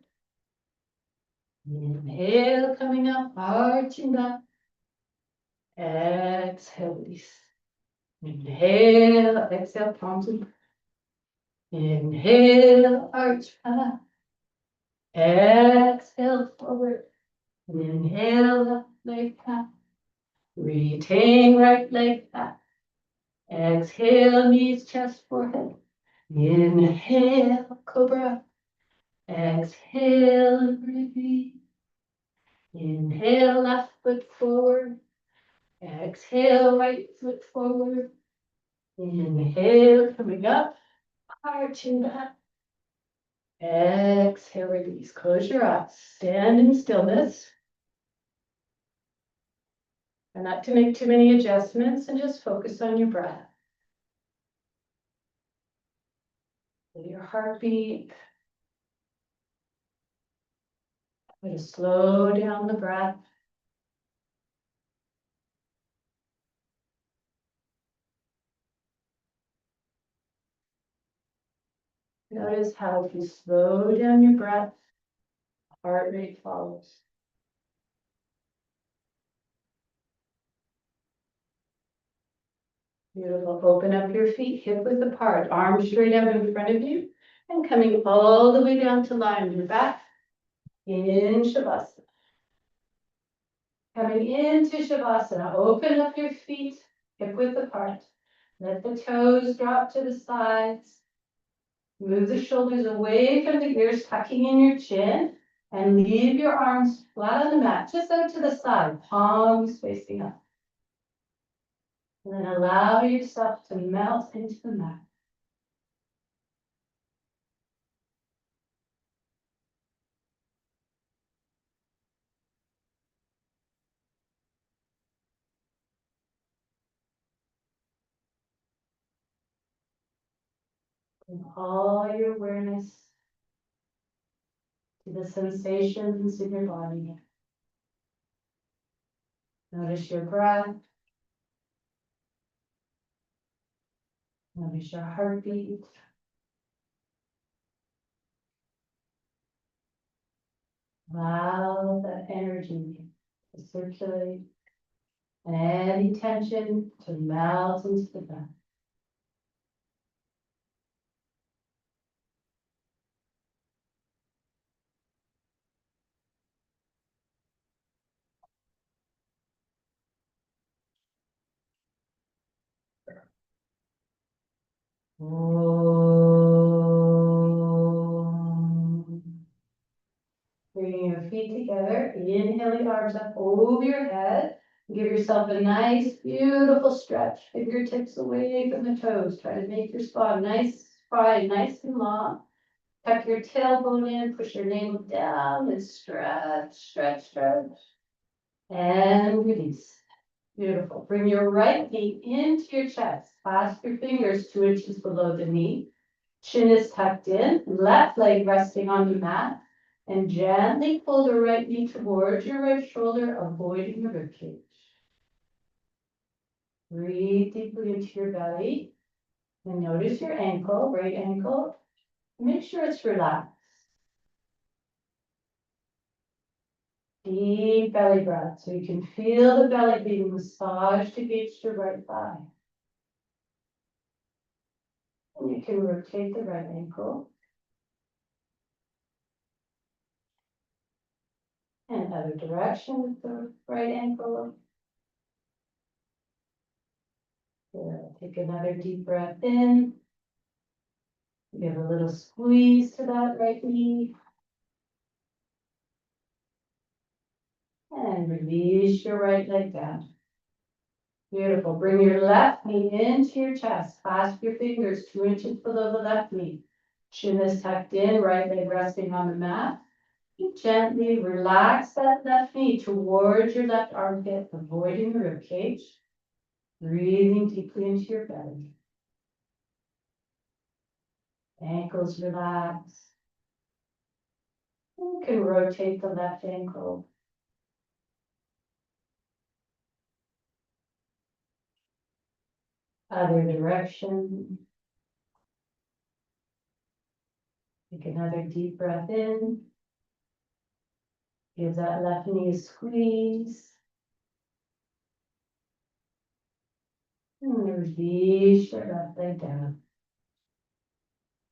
Speaker 5: Inhale, coming up, arching back. Exhale, release. Inhale, exhale, palms in prayer. Inhale, arch back. Exhale, forward. Inhale, left leg back. Retain right leg back. Exhale, knees, chest, forehead. Inhale, cobra. Exhale, breathe. Inhale, left foot forward. Exhale, right foot forward. Inhale, coming up, arching back. Exhale, release. Close your eyes. Stand in stillness. And not to make too many adjustments, and just focus on your breath. Feel your heartbeat. Try to slow down the breath. Notice how if you slow down your breath, heart rate follows. Beautiful. Open up your feet, hip width apart, arms straight out in front of you, and coming all the way down to lie on your back in Shavasana. Coming into Shavasana, open up your feet, hip width apart. Let the toes drop to the sides. Move the shoulders away from the ears, tucking in your chin, and leave your arms flat on the mat, just out to the side, palms facing up. And then allow yourself to melt into the mat. Bring all your awareness to the sensations in your body. Notice your breath. Notice your heartbeat. Allow that energy to circulate and any tension to melt into the breath. Bringing your feet together, inhale the arms up over your head. Give yourself a nice, beautiful stretch. Fingertips away from the toes. Try to make your spine nice, nice and long. Tuck your tailbone in, push your navel down, and stretch, stretch, stretch. And release. Beautiful. Bring your right knee into your chest. Clasp your fingers 2 inches below the knee. Chin is tucked in, left leg resting on the mat. And gently pull the right knee towards your right shoulder, avoiding the ribcage. Breathe deeply into your belly. And notice your ankle, right ankle. Make sure it's relaxed. Deep belly breath, so you can feel the belly being massaged against your right thigh. And you can rotate the right ankle. And other direction with the right ankle. Good. Take another deep breath in. Give a little squeeze to that right knee. And release your right leg down. Beautiful. Bring your left knee into your chest. Clasp your fingers 2 inches below the left knee. Chin is tucked in, right leg resting on the mat. You gently relax that left knee towards your left armpit, avoiding the rib cage. Breathing deeply into your belly. Ankles relax. You can rotate the left ankle. Other direction. Take another deep breath in. Give that left knee a squeeze. And release your left leg down.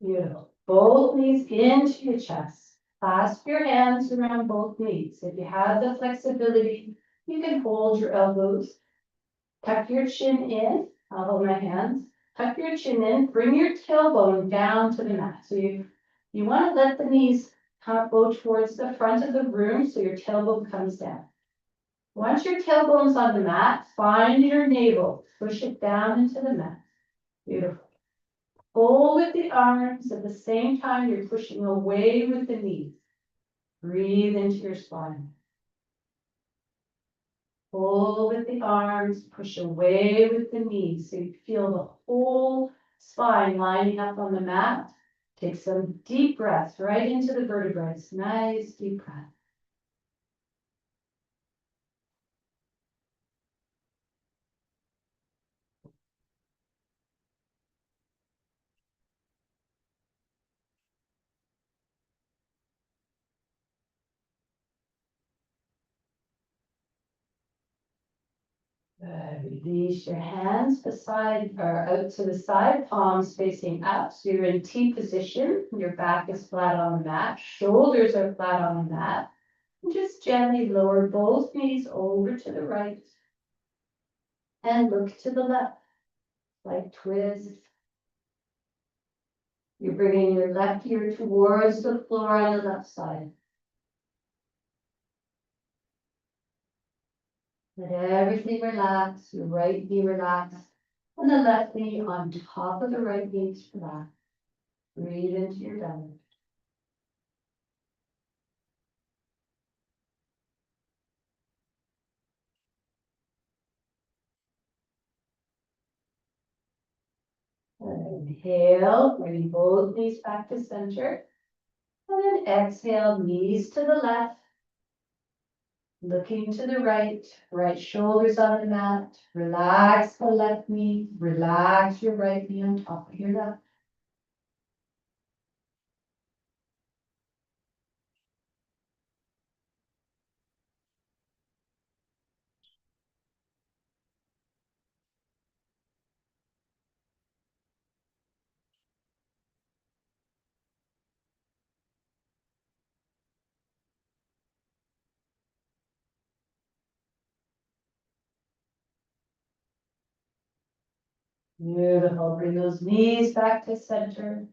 Speaker 5: Beautiful. Both knees into your chest. Clasp your hands around both knees. If you have the flexibility, you can hold your elbows. Tuck your chin in I'll hold my hands. Tuck your chin in, bring your tailbone down to the mat. So you want to let the knees go towards the front of the room so your tailbone comes down. Once your tailbone's on the mat, find your navel, push it down into the mat. Beautiful. Pull with the arms at the same time you're pushing away with the knees. Breathe into your spine. Pull with the arms, push away with the knees so you feel the whole spine lining up on the mat. Take some deep breaths right into the vertebrae. Nice deep breath. Good. Release your hands beside or out to the side, palms facing up. So you're in T position. Your back is flat on the mat. Shoulders are flat on the mat. And just gently lower both knees over to the right. And look to the left, like twist. You're bringing your left ear towards the floor on the left side. Let everything relax, your right knee relax, and the left knee on top of the right knee is relaxed. Breathe into your belly. And inhale, bring both knees back to center. And then exhale, knees to the left. Looking to the right, right shoulders on the mat. Relax the left knee, relax your right knee on top of your left. Beautiful. Bring those knees back to center.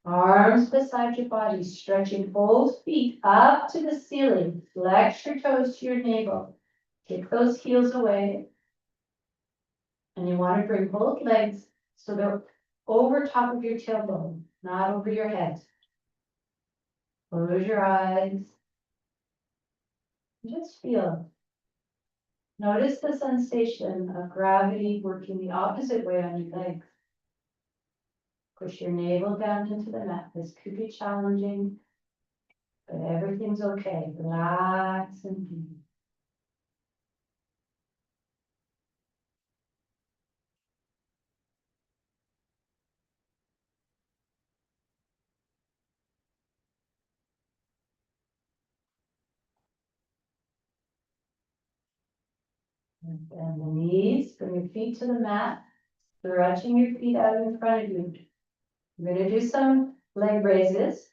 Speaker 5: Arms beside your body, stretching both feet up to the ceiling. Flex your toes to your navel. Kick those heels away. And you want to bring both legs so they're over top of your tailbone, not over your head. Close your eyes. Just feel. Notice the sensation of gravity working the opposite way on your legs. Push your navel down into the mat. This could be challenging, but everything's okay. Relax and breathe. And bend the knees, bring your feet to the mat, stretching your feet out in front of you. You're going to do some leg raises.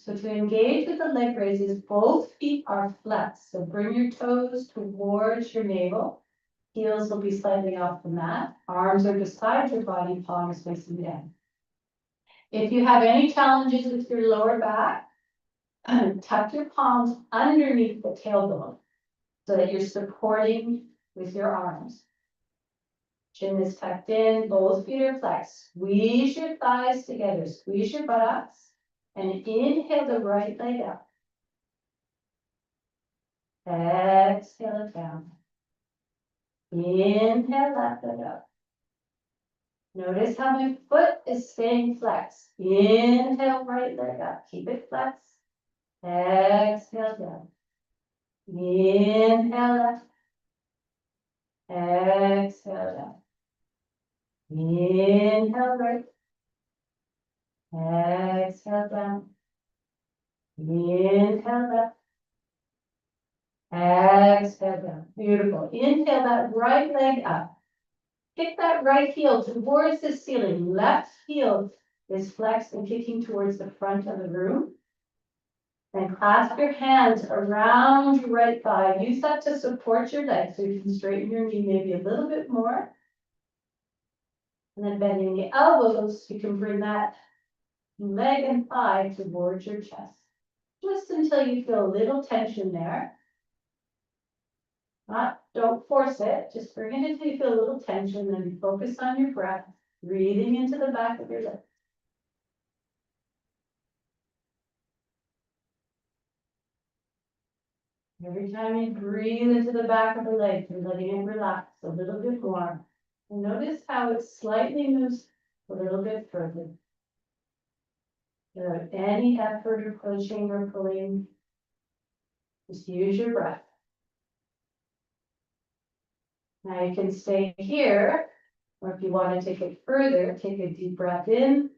Speaker 5: So to engage with the leg raises, both feet are flexed. So bring your toes towards your navel. Heels will be slightly off the mat. Arms are beside your body, palms facing down. If you have any challenges with your lower back, tuck your palms underneath the tailbone so that you're supporting with your arms. Chin is tucked in, both feet are flexed. Squeeze your thighs together, squeeze your buttocks, and inhale the right leg up. Exhale it down. Inhale left leg up. Notice how my foot is staying flexed. Inhale right leg up, keep it flexed. Exhale down. Inhale left. Exhale down. Inhale right. Exhale down. Inhale left. Exhale down. Beautiful. Inhale that right leg up. Kick that right heel towards the ceiling. Left heel is flexed and kicking towards the front of the room. And clasp your hands around your right thigh. Use that to support your leg so you can straighten your knee maybe a little bit more. And then bending the elbows, you can bring that leg and thigh towards your chest. Just until you feel a little tension there. Don't force it, just bring it until you feel a little tension, then focus on your breath, breathing into the back of your leg. Every time you breathe into the back of the leg, you're letting it relax a little bit more. And notice how it slightly moves a little bit further. Without any effort or pushing or pulling, just use your breath. Now you can stay here, or if you want to take it further, take a deep breath in.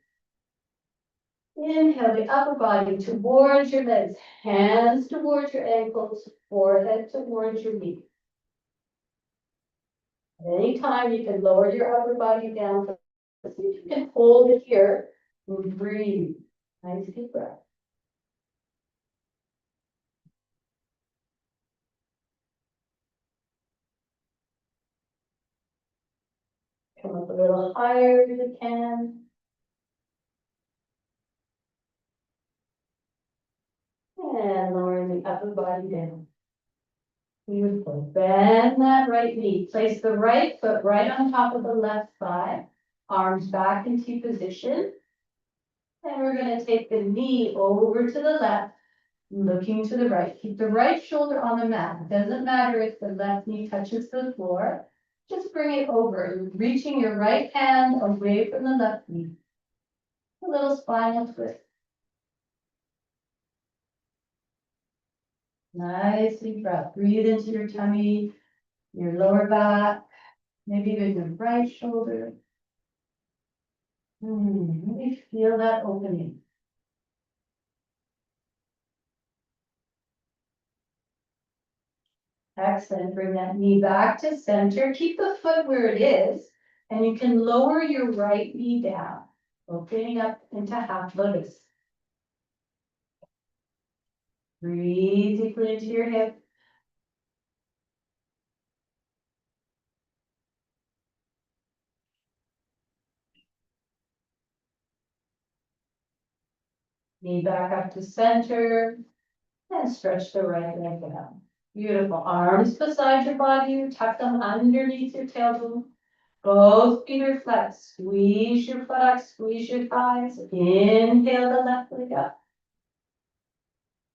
Speaker 5: Inhale the upper body towards your legs, hands towards your ankles, forehead towards your knee. At any time, you can lower your upper body down. See if you can hold it here and breathe. Nice deep breath. Come up a little higher if you can. And lowering the upper body down. Beautiful. Bend that right knee. Place the right foot right on top of the left thigh. Arms back in T position. And we're going to take the knee over to the left, looking to the right. Keep the right shoulder on the mat. It doesn't matter if the left knee touches the floor. Just bring it over, reaching your right hand away from the left knee. A little spinal twist. Nice deep breath. Breathe into your tummy, your lower back, maybe even your right shoulder. Maybe feel that opening. Excellent. Bring that knee back to center. Keep the foot where it is, and you can lower your right knee down, opening up into half lotus. Breathe deeply into your hip. Knee back up to center, and stretch the right leg out. Beautiful. Arms beside your body, tuck them underneath your tailbone. Both feet are flat. Squeeze your buttocks, squeeze your thighs. Inhale the left leg up.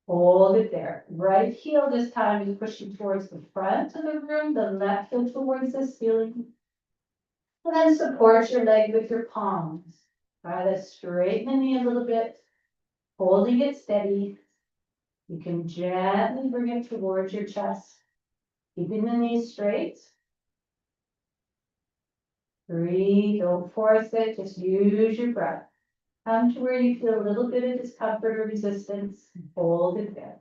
Speaker 5: Hold it there. Right heel this time is pushing towards the front of the room, the left heel towards the ceiling. And then support your leg with your palms. Try to straighten the knee a little bit, holding it steady. You can gently bring it towards your chest, keeping the knees straight. Breathe, don't force it, just use your breath. Come to where you feel a little bit of discomfort or resistance, hold it there.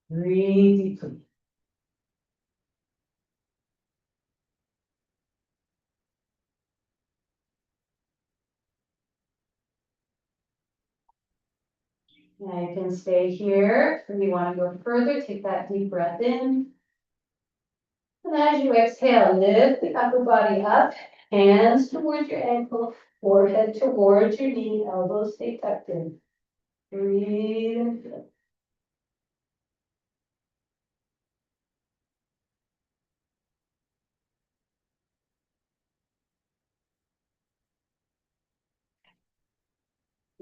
Speaker 5: Breathe deeply. Now you can stay here. If you want to go further, take that deep breath in. And as you exhale, lift the upper body up, hands towards your ankle, forehead towards your knee, elbows stay tucked in. Breathe.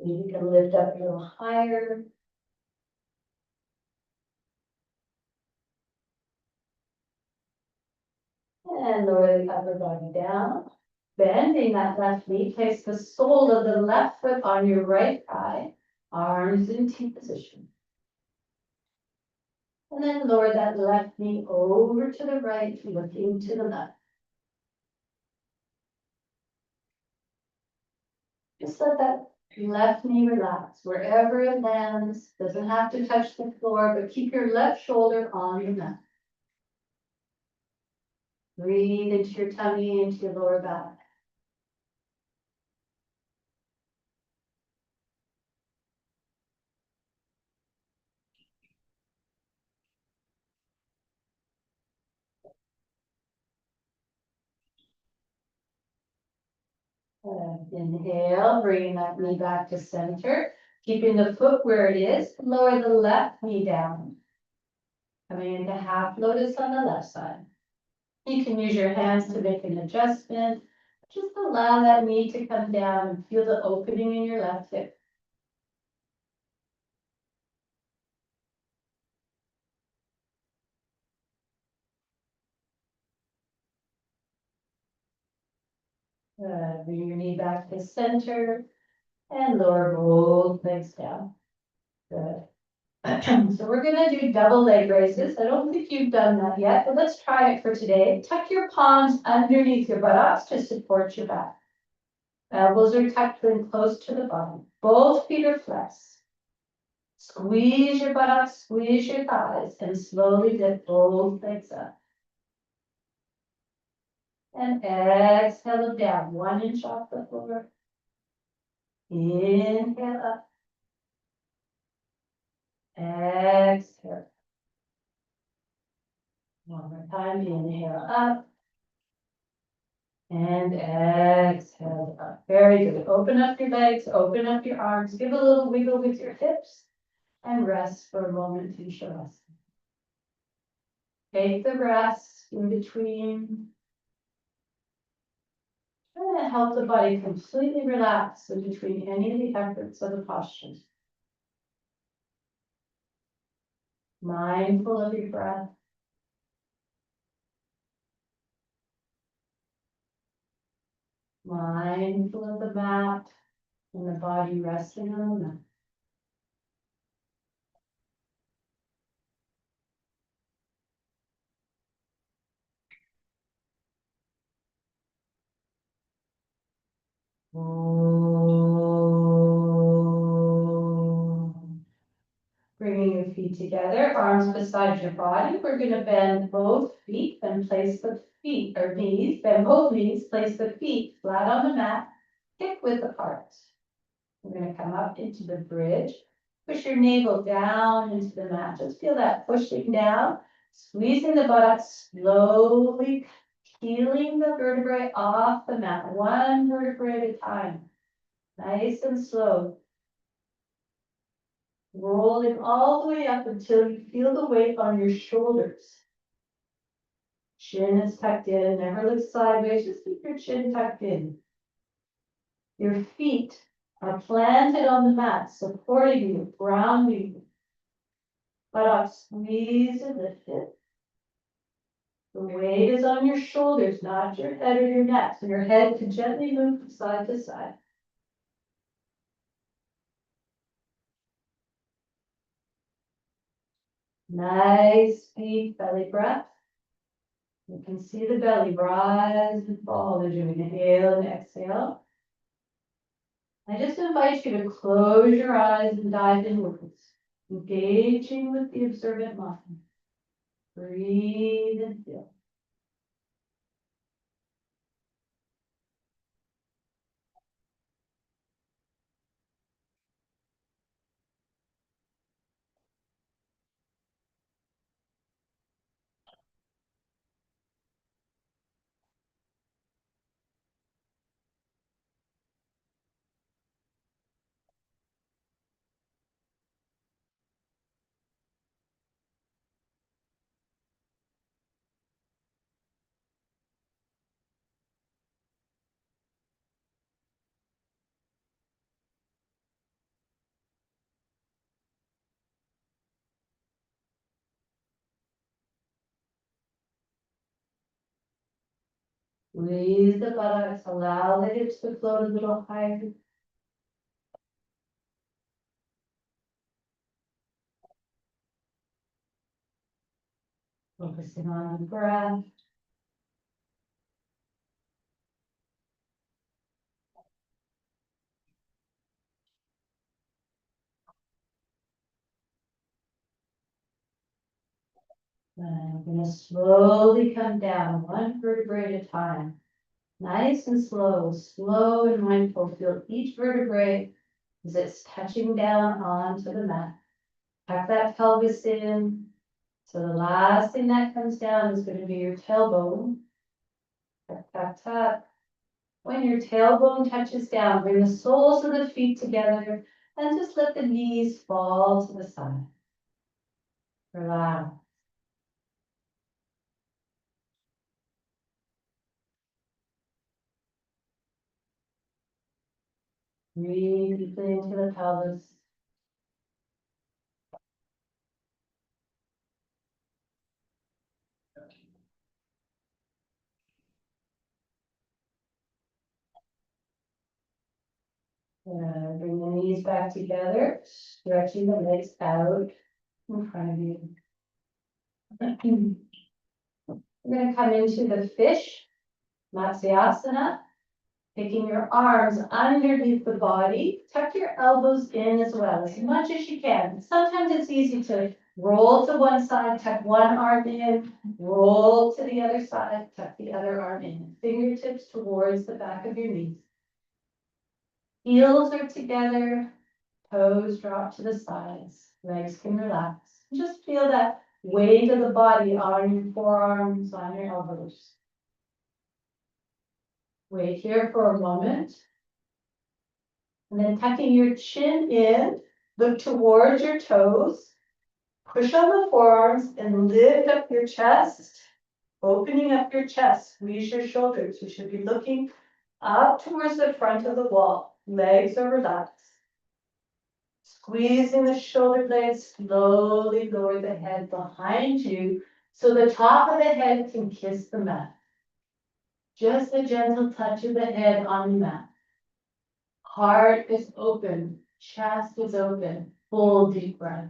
Speaker 5: You can lift up a little higher. And lower the upper body down. Bending that left knee, place the sole of the left foot on your right thigh, arms in T position. And then lower that left knee over to the right, looking to the left. Just let that left knee relax wherever it lands. Doesn't have to touch the floor, but keep your left shoulder on the mat. Breathe into your tummy, into your lower back. Inhale, bringing that knee back to center, keeping the foot where it is. Lower the left knee down. Coming into half lotus on the left side. You can use your hands to make an adjustment. Just allow that knee to come down and feel the opening in your left hip. Bring your knee back to center and lower both legs down. Good. So we're going to do double leg raises. I don't think you've done that yet, but let's try it for today. Tuck your palms underneath your buttocks to support your back. Elbows are tucked in close to the bottom. Both feet are flexed. Squeeze your buttocks, squeeze your thighs, and slowly lift both legs up. And exhale down 1 inch off the floor. Inhale up. Exhale. One more time. Inhale up. And exhale up. Very good. Open up your legs, open up your arms, give a little wiggle with your hips, and rest for a moment in Shavasana. Take the rest in between. Try to help the body completely relax in between any of the efforts of the postures. Mindful of your breath. Mindful of the mat and the body resting on the mat. Bringing your feet together, arms beside your body. We're going to bend both feet and place the feet or knees, bend both knees, place the feet flat on the mat, hip width apart. We're going to come up into the bridge. Push your navel down into the mat. Just feel that pushing down, squeezing the buttocks, slowly peeling the vertebrae off the mat, one vertebrae at a time. Nice and slow. Rolling all the way up until you feel the weight on your shoulders. Chin is tucked in, never look sideways, just keep your chin tucked in. Your feet are planted on the mat, supporting you, grounding you. Buttocks squeeze and lifted. The weight is on your shoulders, not your head or your neck, so your head can gently move from side to side. Nice deep belly breath. You can see the belly rise and fall as you inhale and exhale. I just invite you to close your eyes and dive inwards, engaging with the observant mind. Breathe and feel. Squeeze the buttocks, allow the hips to float a little higher. Focusing on the breath. And I'm going to slowly come down, one vertebrae at a time. Nice and slow, slow and mindful. Feel each vertebrae as it's touching down onto the mat. Tuck that pelvis in. So the last thing that comes down is going to be your tailbone. Tuck, tuck, tuck. When your tailbone touches down, bring the soles of the feet together and just let the knees fall to the side. Relax. Breathe deeply into the pelvis. Bring the knees back together, stretching the legs out in front of you. We're going to come into the fish, Matsyasana, taking your arms underneath the body. Tuck your elbows in as well, as much as you can. Sometimes it's easy to roll to one side, tuck one arm in, roll to the other side, tuck the other arm in. Fingertips towards the back of your knees. Heels are together, toes drop to the sides, legs can relax. Just feel that weight of the body on your forearms, on your elbows. Wait here for a moment. And then tucking your chin in, look towards your toes, push on the forearms and lift up your chest, opening up your chest, squeeze your shoulders. You should be looking up towards the front of the wall. Legs are relaxed. Squeezing the shoulder blades, slowly lower the head behind you so the top of the head can kiss the mat. Just a gentle touch of the head on the mat. Heart is open, chest is open, full deep breath.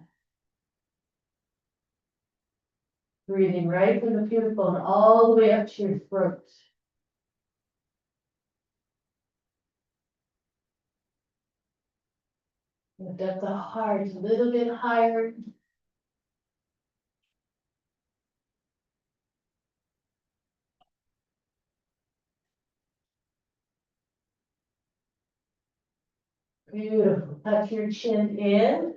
Speaker 5: Breathing right from the pubic bone all the way up to your throat. Lift up the heart a little bit higher. Beautiful. Tuck your chin in,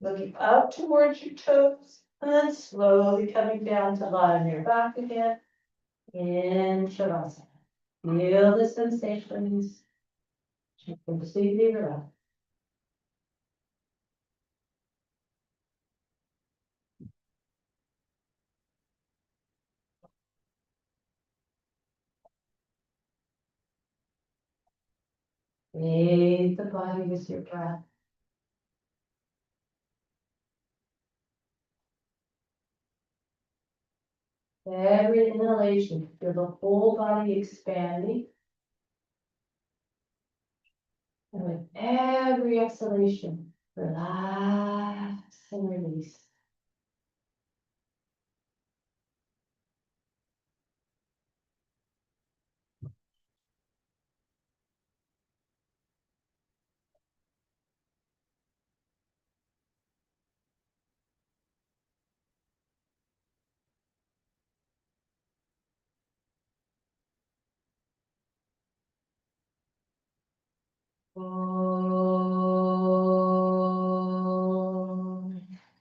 Speaker 5: looking up towards your toes, and then slowly coming down to lie on your back again. In Shavasana. Feel the sensations. Completely relax. Bathe the body with your breath. Every inhalation, feel the whole body expanding. And with every exhalation, relax and release.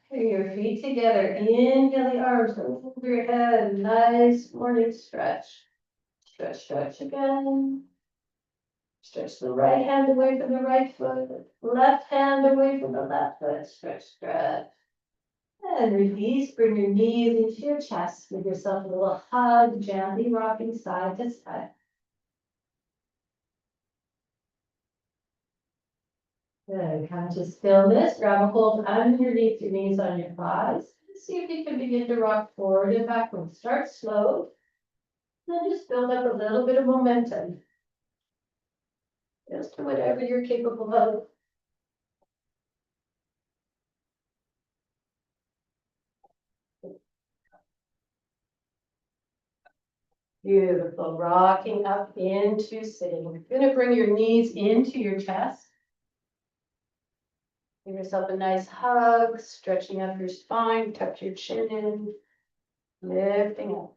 Speaker 5: Bring your feet together. Inhale the arms over your head. Nice morning stretch. Stretch, stretch again. Stretch the right hand away from the right foot. Left hand away from the left foot. Stretch, stretch. And release. Bring your knees into your chest. Give yourself a little hug. Gently rocking side to side. Good. Come to stillness. Grab a hold underneath your knees on your thighs. See if you can begin to rock forward and backward. Start slow. Then just build up a little bit of momentum. Just whatever you're capable of. Beautiful. Rocking up into sitting. You're going to bring your knees into your chest. Give yourself a nice hug, stretching up your spine, tuck your chin in, lifting up.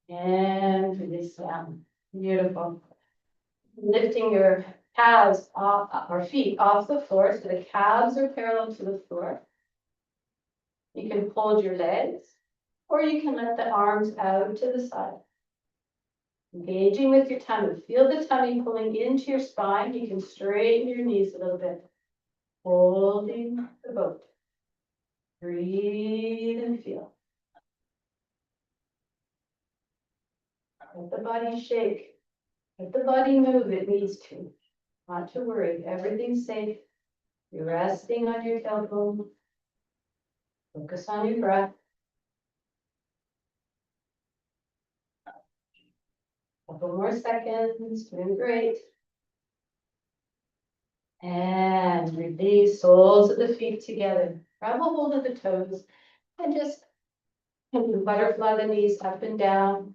Speaker 5: And release down. Beautiful. Lifting your calves off, or feet off the floor, so the calves are parallel to the floor. You can fold your legs. or you can let the arms out to the side. Engaging with your tummy. Feel the tummy pulling into your spine. You can straighten your knees a little bit. Holding the boat. Breathe and feel. Let the body shake. Let the body move. It needs to. Not to worry. Everything's safe. You're resting on your tailbone. Focus on your breath. Couple more seconds. Doing great. And release. Soles of the feet together. Grab a hold of the toes and just butterfly the knees up and down.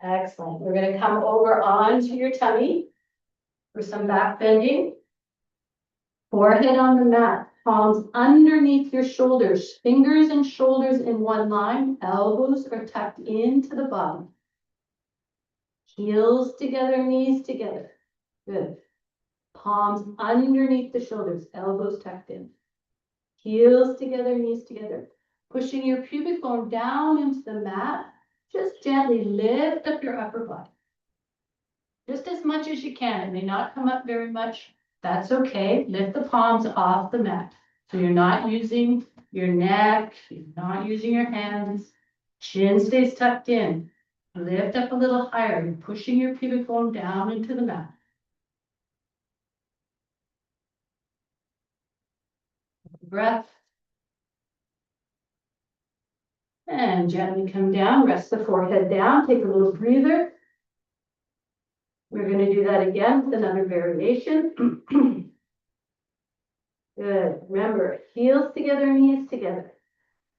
Speaker 5: Excellent. We're going to come over onto your tummy for some back bending. Forehead on the mat, palms underneath your shoulders, fingers and shoulders in one line, elbows are tucked into the body. Heels together, knees together. Good. Palms underneath the shoulders, elbows tucked in. Heels together, knees together. Pushing your pubic bone down into the mat. Just gently lift up your upper body. Just as much as you can. It may not come up very much. That's okay. Lift the palms off the mat. So you're not using your neck. You're not using your hands. Chin stays tucked in. Lift up a little higher. You're pushing your pubic bone down into the mat. Breath. And gently come down. Rest the forehead down. Take a little breather. We're going to do that again with another variation. Good. Remember, heels together, knees together.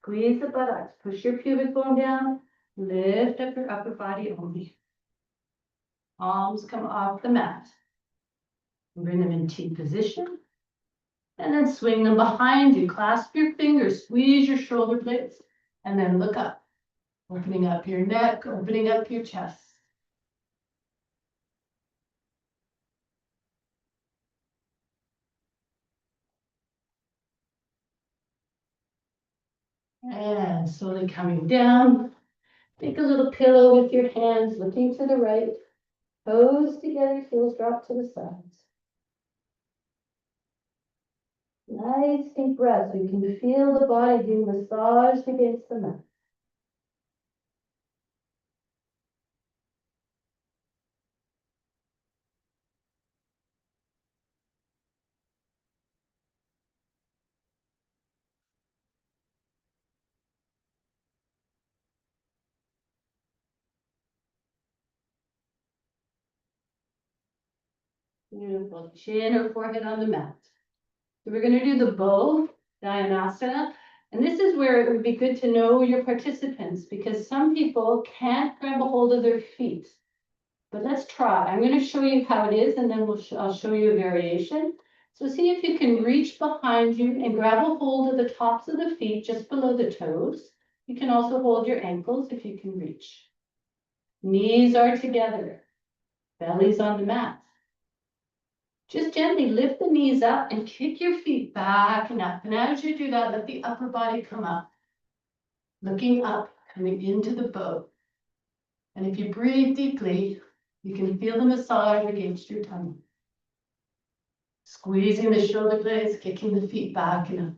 Speaker 5: Squeeze the buttocks. Push your pubic bone down. Lift up your upper body only. Arms come off the mat. Bring them in T position. And then swing them behind you. Clasp your fingers. Squeeze your shoulder blades. And then look up. Opening up your neck. Opening up your chest. And slowly coming down. Make a little pillow with your hands, looking to the right. Toes together, heels drop to the sides. Nice deep breath. So you can feel the body being massaged against the mat. Beautiful. Chin or forehead on the mat. So we're going to do the bow, Dhyana. And this is where it would be good to know your participants because some people can't grab a hold of their feet. But let's try. I'm going to show you how it is and then I'll show you a variation. So see if you can reach behind you and grab a hold of the tops of the feet just below the toes. You can also hold your ankles if you can reach. Knees are together. Belly's on the mat. Just gently lift the knees up and kick your feet back and up. And as you do that, let the upper body come up. Looking up, coming into the bow. And if you breathe deeply, you can feel the massage against your tummy. Squeezing the shoulder blades, kicking the feet back and up.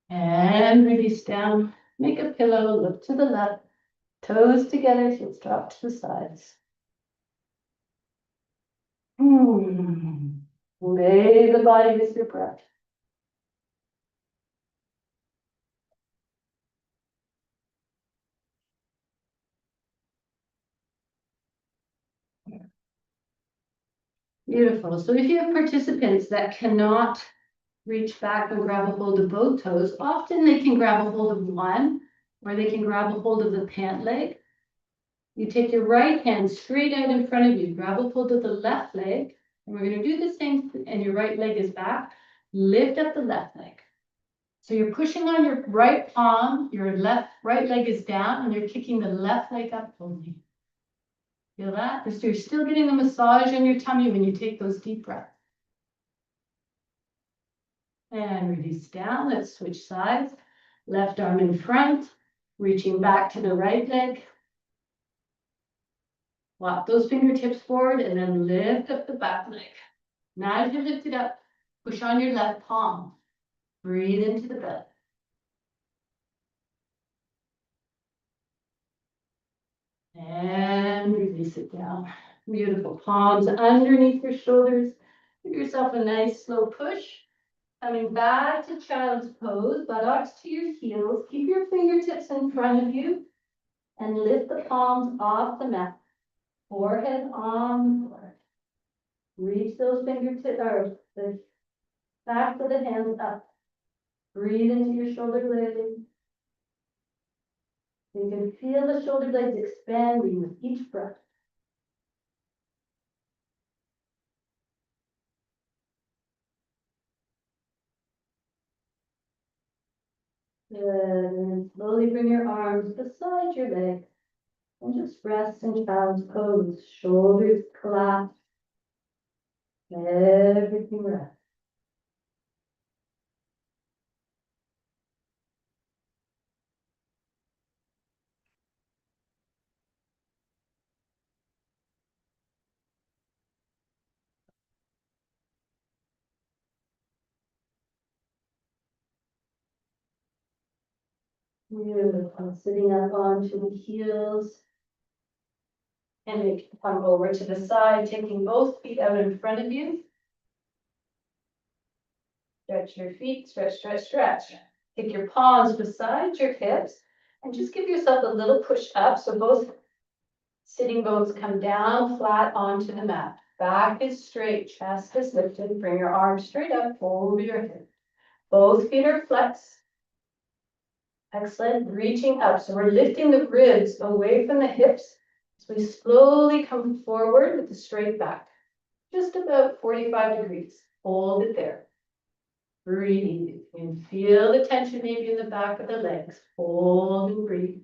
Speaker 5: And release down. Make a pillow, look to the left. Toes together, heels drop to the sides. Lay the body with your breath. Beautiful. So if you have participants that cannot reach back and grab a hold of both toes, often they can grab a hold of one, or they can grab a hold of the pant leg. You take your right hand straight out in front of you, grab a hold of the left leg, and we're going to do the same, and your right leg is back. Lift up the left leg. So you're pushing on your right palm, your right leg is down, and you're kicking the left leg up only. Feel that? So you're still getting the massage in your tummy when you take those deep breaths. And release down. Let's switch sides. Left arm in front, reaching back to the right leg. Walk those fingertips forward and then lift up the back leg. Now as you lift it up, push on your left palm. Breathe into the belly. And release it down. Beautiful. Palms underneath your shoulders. Give yourself a nice slow push. Coming back to child's pose, buttocks to your heels. Keep your fingertips in front of you and lift the palms off the mat. Forehead on the floor. Reach those fingertips or the back of the hands up. Breathe into your shoulder blades. You can feel the shoulder blades expanding with each breath. Good. And then slowly bring your arms beside your legs and just rest in child's pose. Shoulders collapse. Everything rests. Beautiful. Sitting up onto the heels. And you can come over to the side, taking both feet out in front of you. Stretch your feet, stretch, stretch, stretch. Take your palms beside your hips and just give yourself a little push up so both sitting bones come down flat onto the mat. Back is straight, chest is lifted. Bring your arms straight up over your hip. Both feet are flexed. Excellent. Reaching up. So we're lifting the ribs away from the hips. So we slowly come forward with the straight back. Just about 45 degrees. Hold it there. Breathe. And feel the tension maybe in the back of the legs. Hold and breathe.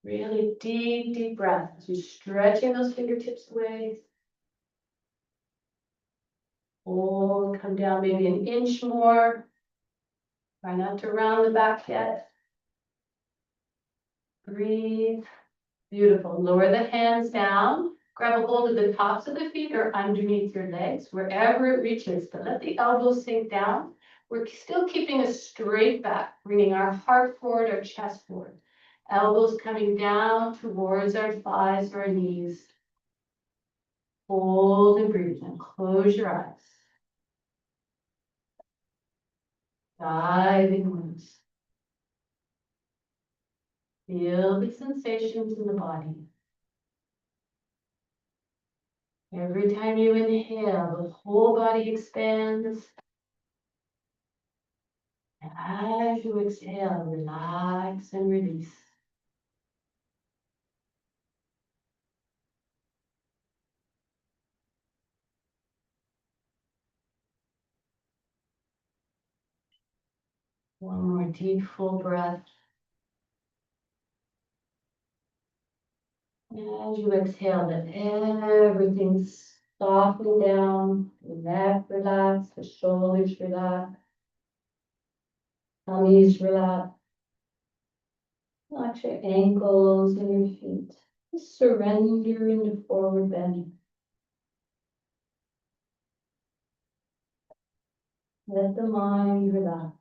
Speaker 5: Really deep, deep breath. As you're stretching those fingertips away. Hold, come down maybe an inch more. Try not to round the back yet. Breathe. Beautiful. Lower the hands down. Grab a hold of the tops of the feet or underneath your legs, wherever it reaches, but let the elbows sink down. We're still keeping a straight back, bringing our heart forward, our chest forward. Elbows coming down towards our thighs or our knees. Hold and breathe and close your eyes. Dive inwards. Feel the sensations in the body. Every time you inhale, the whole body expands. And as you exhale, relax and release. One more deep, full breath. As you exhale, let everything soften down. The neck relax, the shoulders relax, tummies relax. Relax your ankles and your feet. Just surrender into forward bending. Let the mind relax.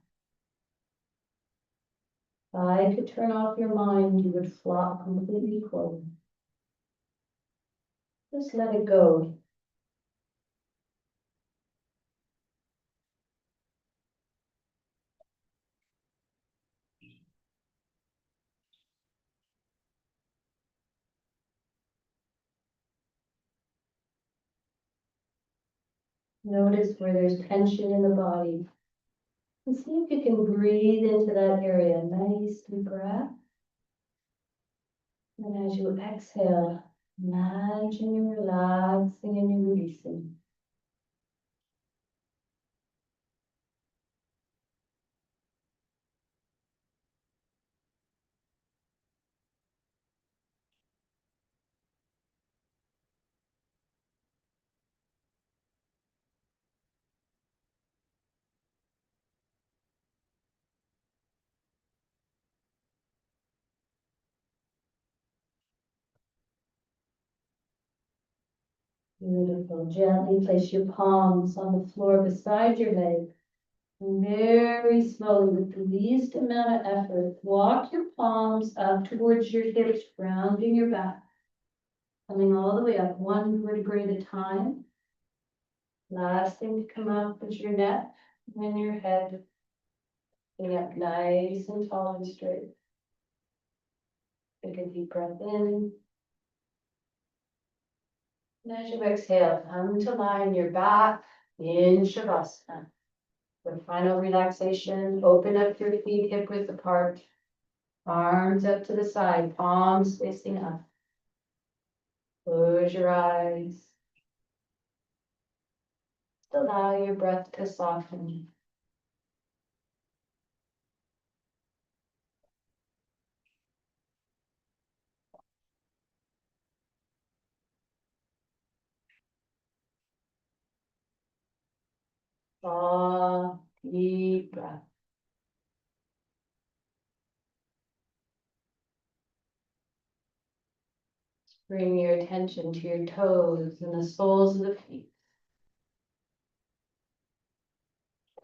Speaker 5: If I could turn off your mind, you would flop completely closed. Just let it go. Notice where there's tension in the body. And see if you can breathe into that area. Nice deep breath. And as you exhale, imagine you relaxing and you releasing. Beautiful. Gently place your palms on the floor beside your leg. And very slowly, with the least amount of effort, walk your palms up towards your hips, rounding your back. Coming all the way up, one vertebrae at a time. Last thing to come up is your neck and your head. Getting up nice and tall and straight. Take a deep breath in. And as you exhale, come to lie on your back in Shavasana. For final relaxation, open up your feet hip width apart. Arms up to the side, palms facing up. Close your eyes. Allow your breath to soften. Soft, deep breath. Bring your attention to your toes and the soles of the feet.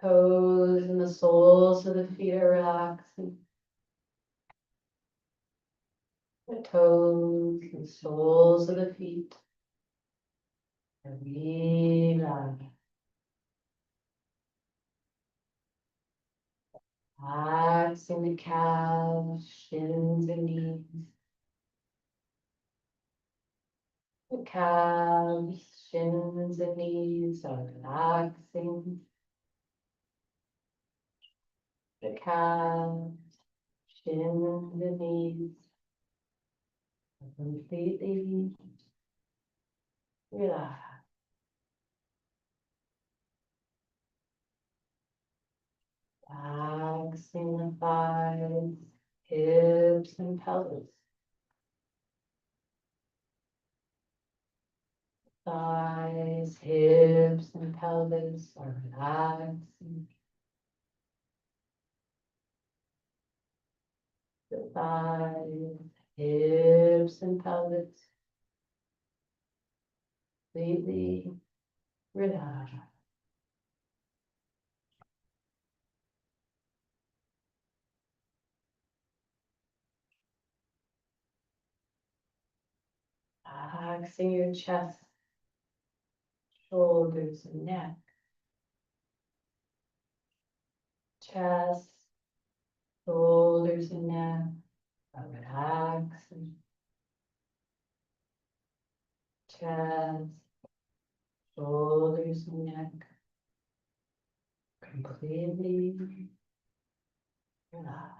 Speaker 5: Toes and the soles of the feet are relaxing. The toes and soles of the feet are relaxing. Relaxing the calves, shins, and knees. The calves, shins, and knees are relaxing. The calves, shins, and knees are completely relaxed. Relaxing the thighs, hips, and pelvis. Thighs, hips, and pelvis are relaxing. The thighs, hips, and pelvis completely relaxed. Relaxing your chest, shoulders, and neck. Chest, shoulders, and neck are relaxing. Chest, shoulders, and neck completely relaxed.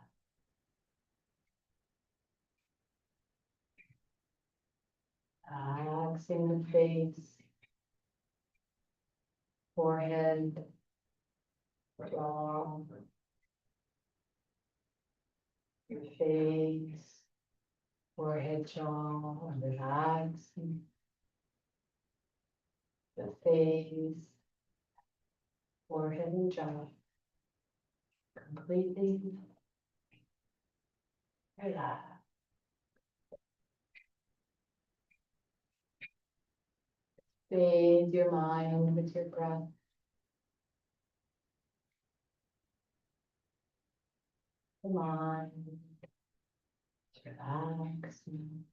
Speaker 5: Relaxing the face, forehead, jaw, your face, forehead, jaw, and relaxing the face, forehead, and jaw completely relaxed. Bathe your mind with your breath. The mind is relaxing.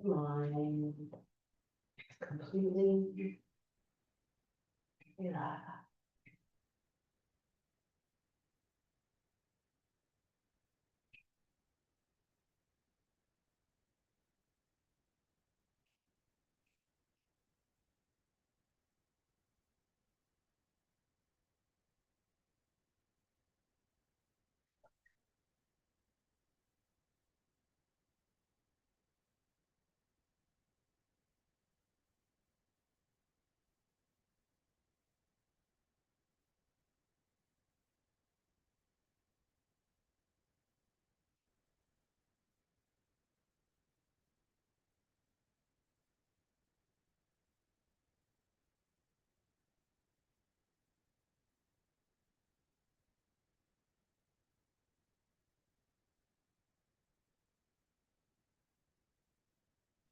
Speaker 5: The mind is completely relaxed.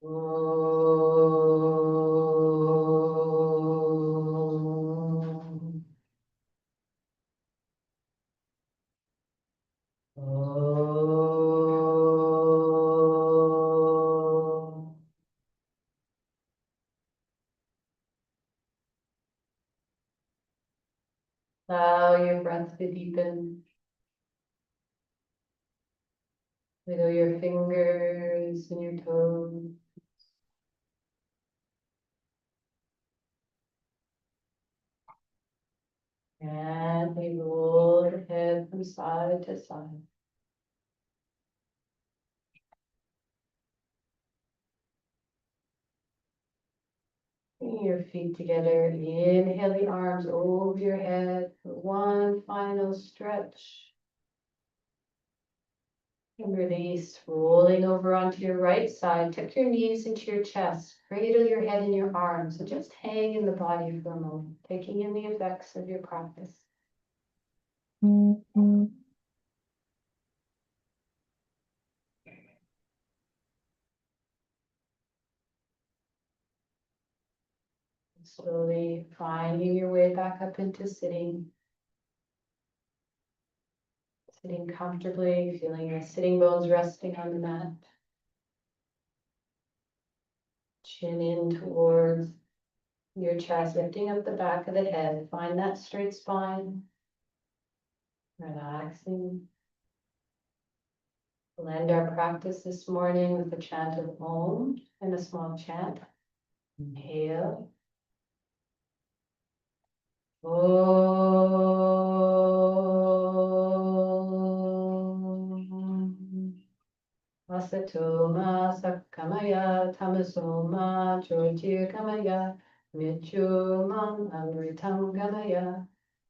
Speaker 5: Allow your breath to deepen. Wiggle your fingers and your toes. And we roll your head from side to side. Bring your feet together. Inhale the arms over your head for one final stretch. And release, rolling over onto your right side. Tuck your knees into your chest. Cradle your head in your arms and just hang in the body for a moment, taking in the effects of your practice. Slowly finding your way back up into sitting. Sitting comfortably, feeling your sitting bones resting on the mat. Chin in towards your chest, lifting up the back of the head. Find that straight spine. Relaxing. We'll end our practice this morning with a chant of Om and a small chant. Inhale. Om. Asatoma Sakamaya Tamasoma Jyotirgamaya Mityumam Amritam Gamaya.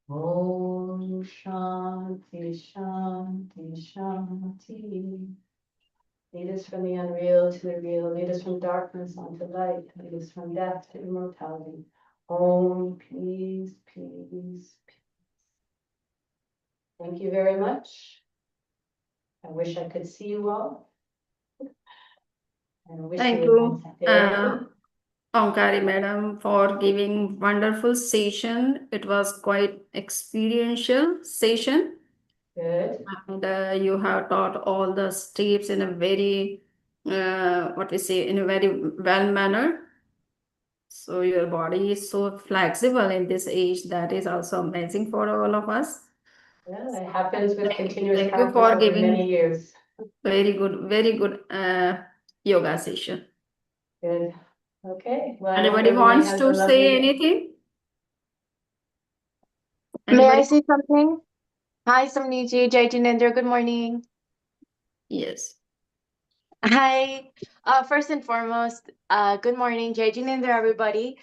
Speaker 5: Om Shanti Shanti Shanti. Lead us from the unreal to the real. Lead us from darkness onto light. Lead us from death to immortality. Om, peace, peace, peace. Thank you very much. I wish I could see you all. And I wish
Speaker 1: Thank
Speaker 5: you
Speaker 1: you, Omkari madam, for giving wonderful session. It was quite experiential session,
Speaker 5: good.
Speaker 1: and you have taught all the steps in a very, what we say, in a very well manner. So your body is so flexible in this age. That is also amazing for all of us.
Speaker 5: Yeah, it happens with continuous
Speaker 1: Thank you
Speaker 5: practice
Speaker 1: for
Speaker 5: over
Speaker 1: giving
Speaker 5: many years.
Speaker 1: very good yoga session.
Speaker 5: Good. Okay. Well, I hope
Speaker 1: Anybody
Speaker 5: everybody
Speaker 1: wants
Speaker 5: has a
Speaker 1: to
Speaker 5: lovely
Speaker 1: say
Speaker 5: day.
Speaker 1: anything?
Speaker 6: May I
Speaker 1: Anybody?
Speaker 6: say something? Hi, Samniji, Jai Jinendra, good morning.
Speaker 1: Yes.
Speaker 6: Hi, first and foremost, good morning, Jai Jinendra, everybody.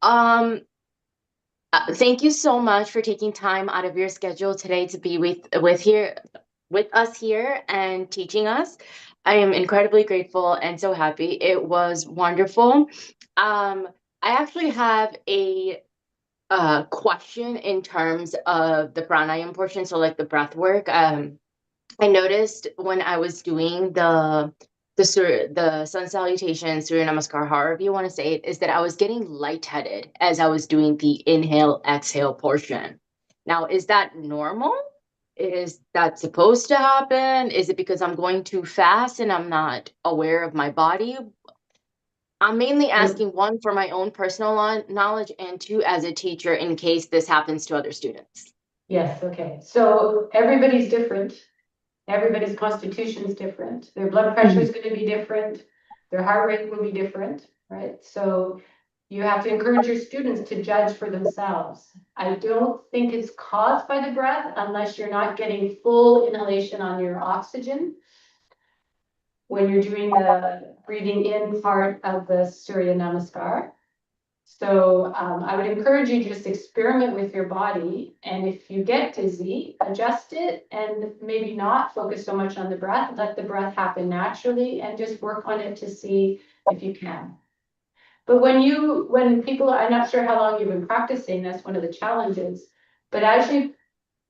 Speaker 6: Thank you so much for taking time out of your schedule today to be with us here and teaching us. I am incredibly grateful and so happy. It was wonderful. I actually have a question in terms of the pranayama portion, so like the breath work. I noticed when I was doing the sun salutation, Surya Namaskar, however you want to say it, is that I was getting lightheaded as I was doing the inhale exhale portion. Now, is that normal? Is that supposed to happen? Is it because I'm going too fast and I'm not aware of my body? I'm mainly asking, one, for my own personal knowledge, and two, as a teacher, in case this happens to other students.
Speaker 5: Yes, okay. So everybody's different. Everybody's constitution is different. Their blood pressure is going to be different. Their heart rate will be different, right? So you have to encourage your students to judge for themselves. I don't think it's caused by the breath unless you're not getting full inhalation on your oxygen when you're doing the breathing in part of the Surya Namaskar. So I would encourage you to just experiment with your body. And if you get dizzy, adjust it and maybe not focus so much on the breath. Let the breath happen naturally and just work on it to see if you can. But when people, I'm not sure how long you've been practicing, that's one of the challenges. But as you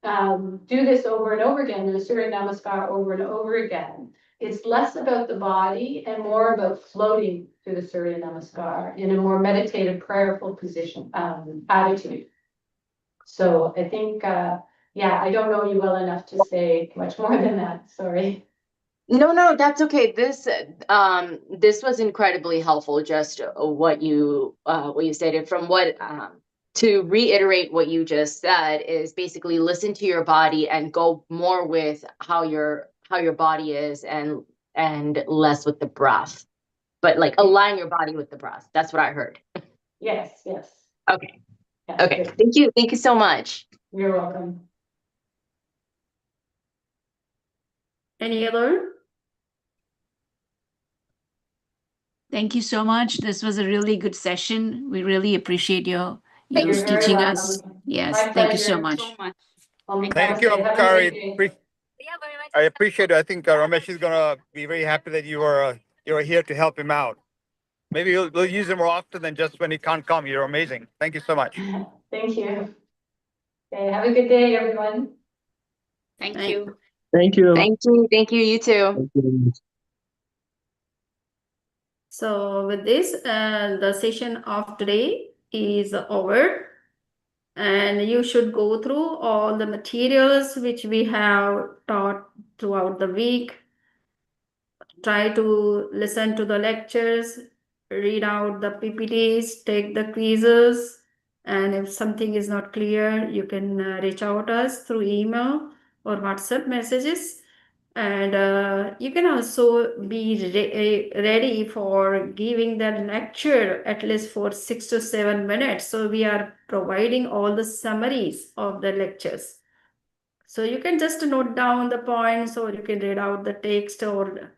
Speaker 5: do this over and over again, the Surya Namaskar over and over again, it's less about the body and more about floating through the Surya Namaskar in a more meditative, prayerful position, attitude. So I think, yeah, I don't know you well enough to say much more than that. Sorry.
Speaker 6: No, that's okay. This was incredibly helpful. Just what you stated. From what to reiterate what you just said is basically listen to your body and go more with how your body is and less with the breath, but like align your body with the breath. That's what I heard.
Speaker 5: Yes, yes.
Speaker 6: Okay.
Speaker 5: Yeah,
Speaker 6: Okay.
Speaker 5: good.
Speaker 6: Thank you so much.
Speaker 5: You're welcome.
Speaker 1: Any other?
Speaker 7: Thank you so much. This was a really good session. We really appreciate you
Speaker 5: You're very
Speaker 7: teaching us.
Speaker 5: welcome.
Speaker 7: Yes,
Speaker 5: My
Speaker 7: thank you so
Speaker 5: pleasure.
Speaker 7: much.
Speaker 8: Thank you,
Speaker 5: Namaste. Have a
Speaker 8: Omkari.
Speaker 5: great day.
Speaker 8: I appreciate it. I think Ramesh is gonna be very happy that you are here to help him out. Maybe we'll use him more often than just when he can't come. You're amazing. Thank you so much.
Speaker 5: Thank you. Okay, have a good day, everyone.
Speaker 7: Thank
Speaker 1: Thank-
Speaker 7: you.
Speaker 9: Thank you.
Speaker 6: Thank you. You too.
Speaker 9: Thank you.
Speaker 1: So with this, the session of today is over. And you should go through all the materials which we have taught throughout the week. Try to listen to the lectures, read out the PPTs, take the quizzes, and if something is not clear, you can reach out us through email or WhatsApp messages. And you can also be ready for giving that lecture at least for 6 to 7 minutes. So we are providing all the summaries of the lectures. So you can just note down the points, or you can read out the text, or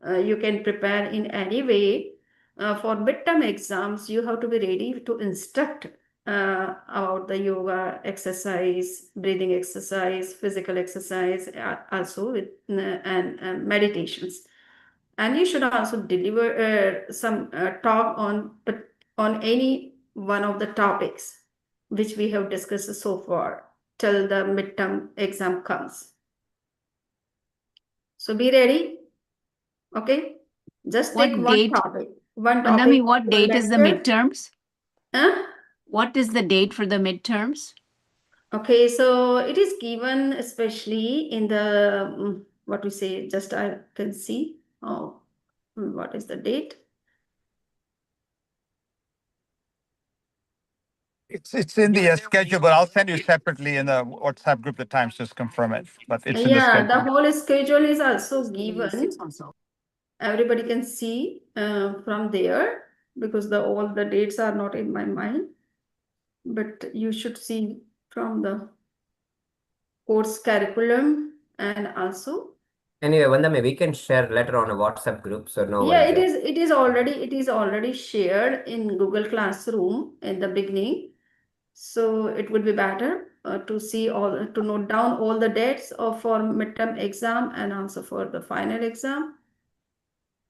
Speaker 1: you can prepare in any way. For midterm exams, you have to be ready to instruct about the yoga exercise, breathing exercise, physical exercise, also with and meditations. And you should also deliver some talk on any one of the topics which we have discussed so far till the midterm exam comes. So be ready. Okay, just
Speaker 7: What
Speaker 1: take one
Speaker 7: date?
Speaker 1: topic. One
Speaker 7: Mandami,
Speaker 1: topic.
Speaker 7: what date is the
Speaker 1: lecture.
Speaker 7: midterms?
Speaker 1: Huh?
Speaker 7: What is the date for the midterms?
Speaker 1: Okay, so it is given especially in the what we say. Just I can see. Oh, what is the date?
Speaker 8: It's in the schedule, but I'll send you separately in the WhatsApp group the times. Just confirm it. But it's in the
Speaker 1: Yeah, the
Speaker 8: schedule.
Speaker 1: whole schedule is also given. Everybody can see from there, because all the dates are not in my mind, but you should see from the course curriculum. And also,
Speaker 9: Anyway, Vandame, we can share later on a WhatsApp group, so no
Speaker 1: yeah,
Speaker 9: worries.
Speaker 1: it is already shared in Google Classroom in the beginning. So it would be better to note down all the dates for midterm exam and also for the final exam.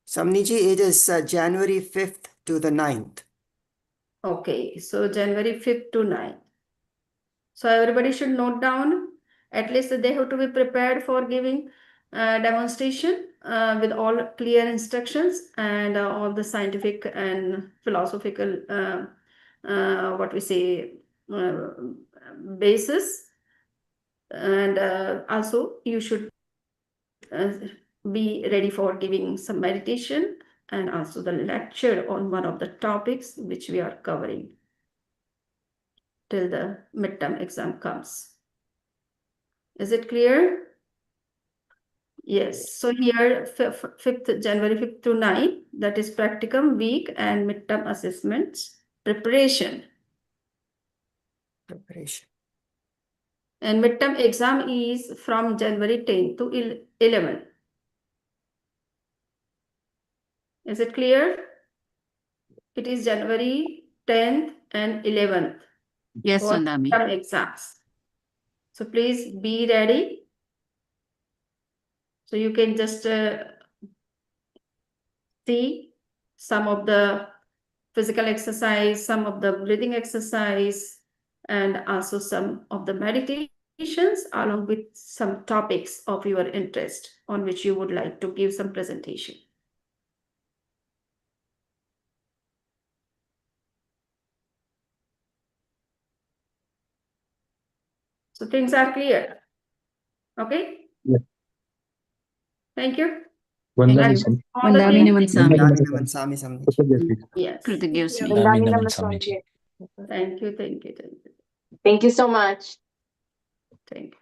Speaker 4: Samniji, it is January 5th to the 9th.
Speaker 1: Okay, so January 5th to 9th. So everybody should note down. At least they have to be prepared for giving demonstration with all clear instructions and all the scientific and philosophical what we say basis. And also you should be ready for giving some meditation and also the lecture on one of the topics which we are covering till the midterm exam comes. Is it clear? Yes. So here, 5th January 5th to 9th, that is practicum week and midterm assessments preparation.
Speaker 4: Preparation.
Speaker 1: And midterm exam is from January 10th to 11th. Is it clear? It is January 10th and 11th
Speaker 7: Yes,
Speaker 1: for
Speaker 7: Mandami.
Speaker 1: midterm exams. So please be ready. So you can just see some of the physical exercise, some of the breathing exercise, and also some of the meditation along with some topics of your interest on which you would like to give some presentation. So things are clear. Okay?
Speaker 10: Yeah.
Speaker 1: Thank you.
Speaker 10: Vandana
Speaker 7: you.
Speaker 10: Sam.
Speaker 1: All the
Speaker 7: Vandamini
Speaker 1: things.
Speaker 7: Vansami.
Speaker 4: Vandana Sami Samnich.
Speaker 10: Kృతజ్ఞతలు.
Speaker 1: Yes.
Speaker 7: Kritagavasmi.
Speaker 6: Vandamini
Speaker 10: Vandamini
Speaker 6: Namaskar.
Speaker 10: Swamiji.
Speaker 1: Thank you. Thank you. Thank you.
Speaker 6: Thank you so much.
Speaker 1: Thank you.